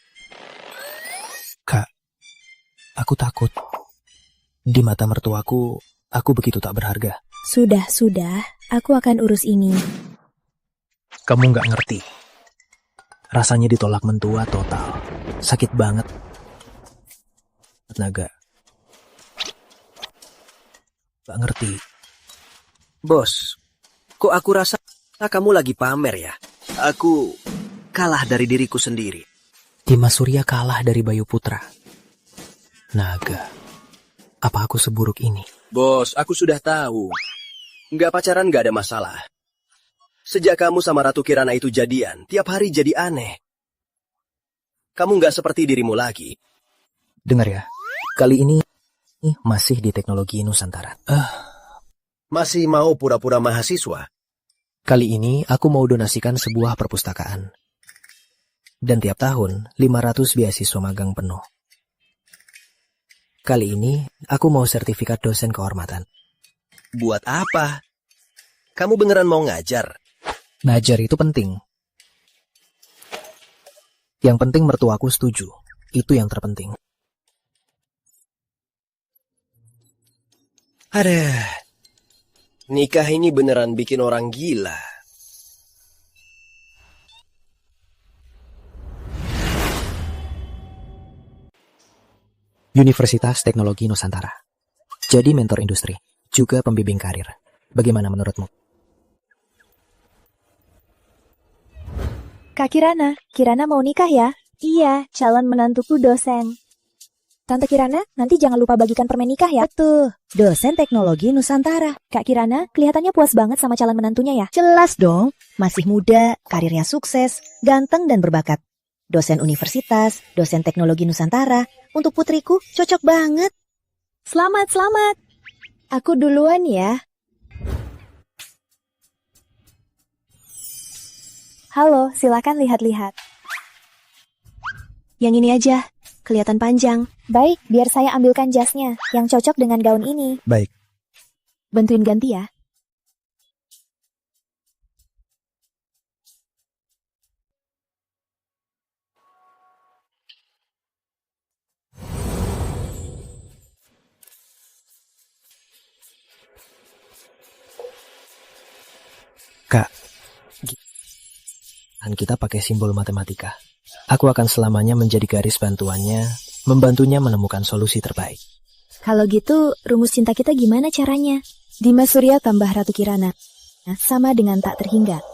Kak, aku takut. Di mata mertuaku, aku begitu tak berharga. Sudah. Aku akan urus ini. Kamu nggak ngerti. Rasanya ditolak mentua total. Sakit banget. Naga. Nggak ngerti. Bos, kok aku rasa kamu lagi pamer ya? Aku kalah dari diriku sendiri. Dimas Surya kalah dari Bayu Putra. Naga. Apa aku seburuk ini? Bos, aku sudah tahu. Nggak pacaran nggak ada masalah. Sejak kamu sama Ratu Kirana itu jadian, tiap hari jadi aneh. Kamu nggak seperti dirimu lagi. Dengar ya, kali ini masih di teknologi Nusantara. Masih mau pura-pura mahasiswa? Kali ini aku mau donasikan sebuah perpustakaan. Dan tiap tahun 500 beasiswa magang penuh. Kali ini aku mau sertifikat dosen kehormatan. Buat apa? Kamu beneran mau ngajar? Ngajar itu penting. Yang penting mertuaku setuju. Itu yang terpenting. Aduh, nikah ini beneran bikin orang gila. Universitas Teknologi Nusantara. Jadi mentor industri, juga pembimbing karir. Bagaimana menurutmu? Kak Kirana mau nikah ya? Iya, calon menantuku dosen. Tante Kirana, nanti jangan lupa bagikan permen nikah ya. Betul, dosen teknologi Nusantara. Kak Kirana, kelihatannya puas banget sama calon menantunya ya? Jelas dong, masih muda, karirnya sukses, ganteng dan berbakat. Dosen universitas, dosen teknologi Nusantara. Untuk putriku, cocok banget. Selamat. Aku duluan ya. Halo, silakan lihat-lihat. Yang ini aja, kelihatan panjang. Baik, biar saya ambilkan jasnya, yang cocok dengan gaun ini. Baik. Bantuin ganti ya. Kak, dan kita pakai simbol matematika. Aku akan selamanya menjadi garis bantuannya, membantunya menemukan solusi terbaik. Kalau gitu, rumus cinta kita gimana caranya? Dimas Surya tambah Ratu Kirana. Sama dengan tak terhingga.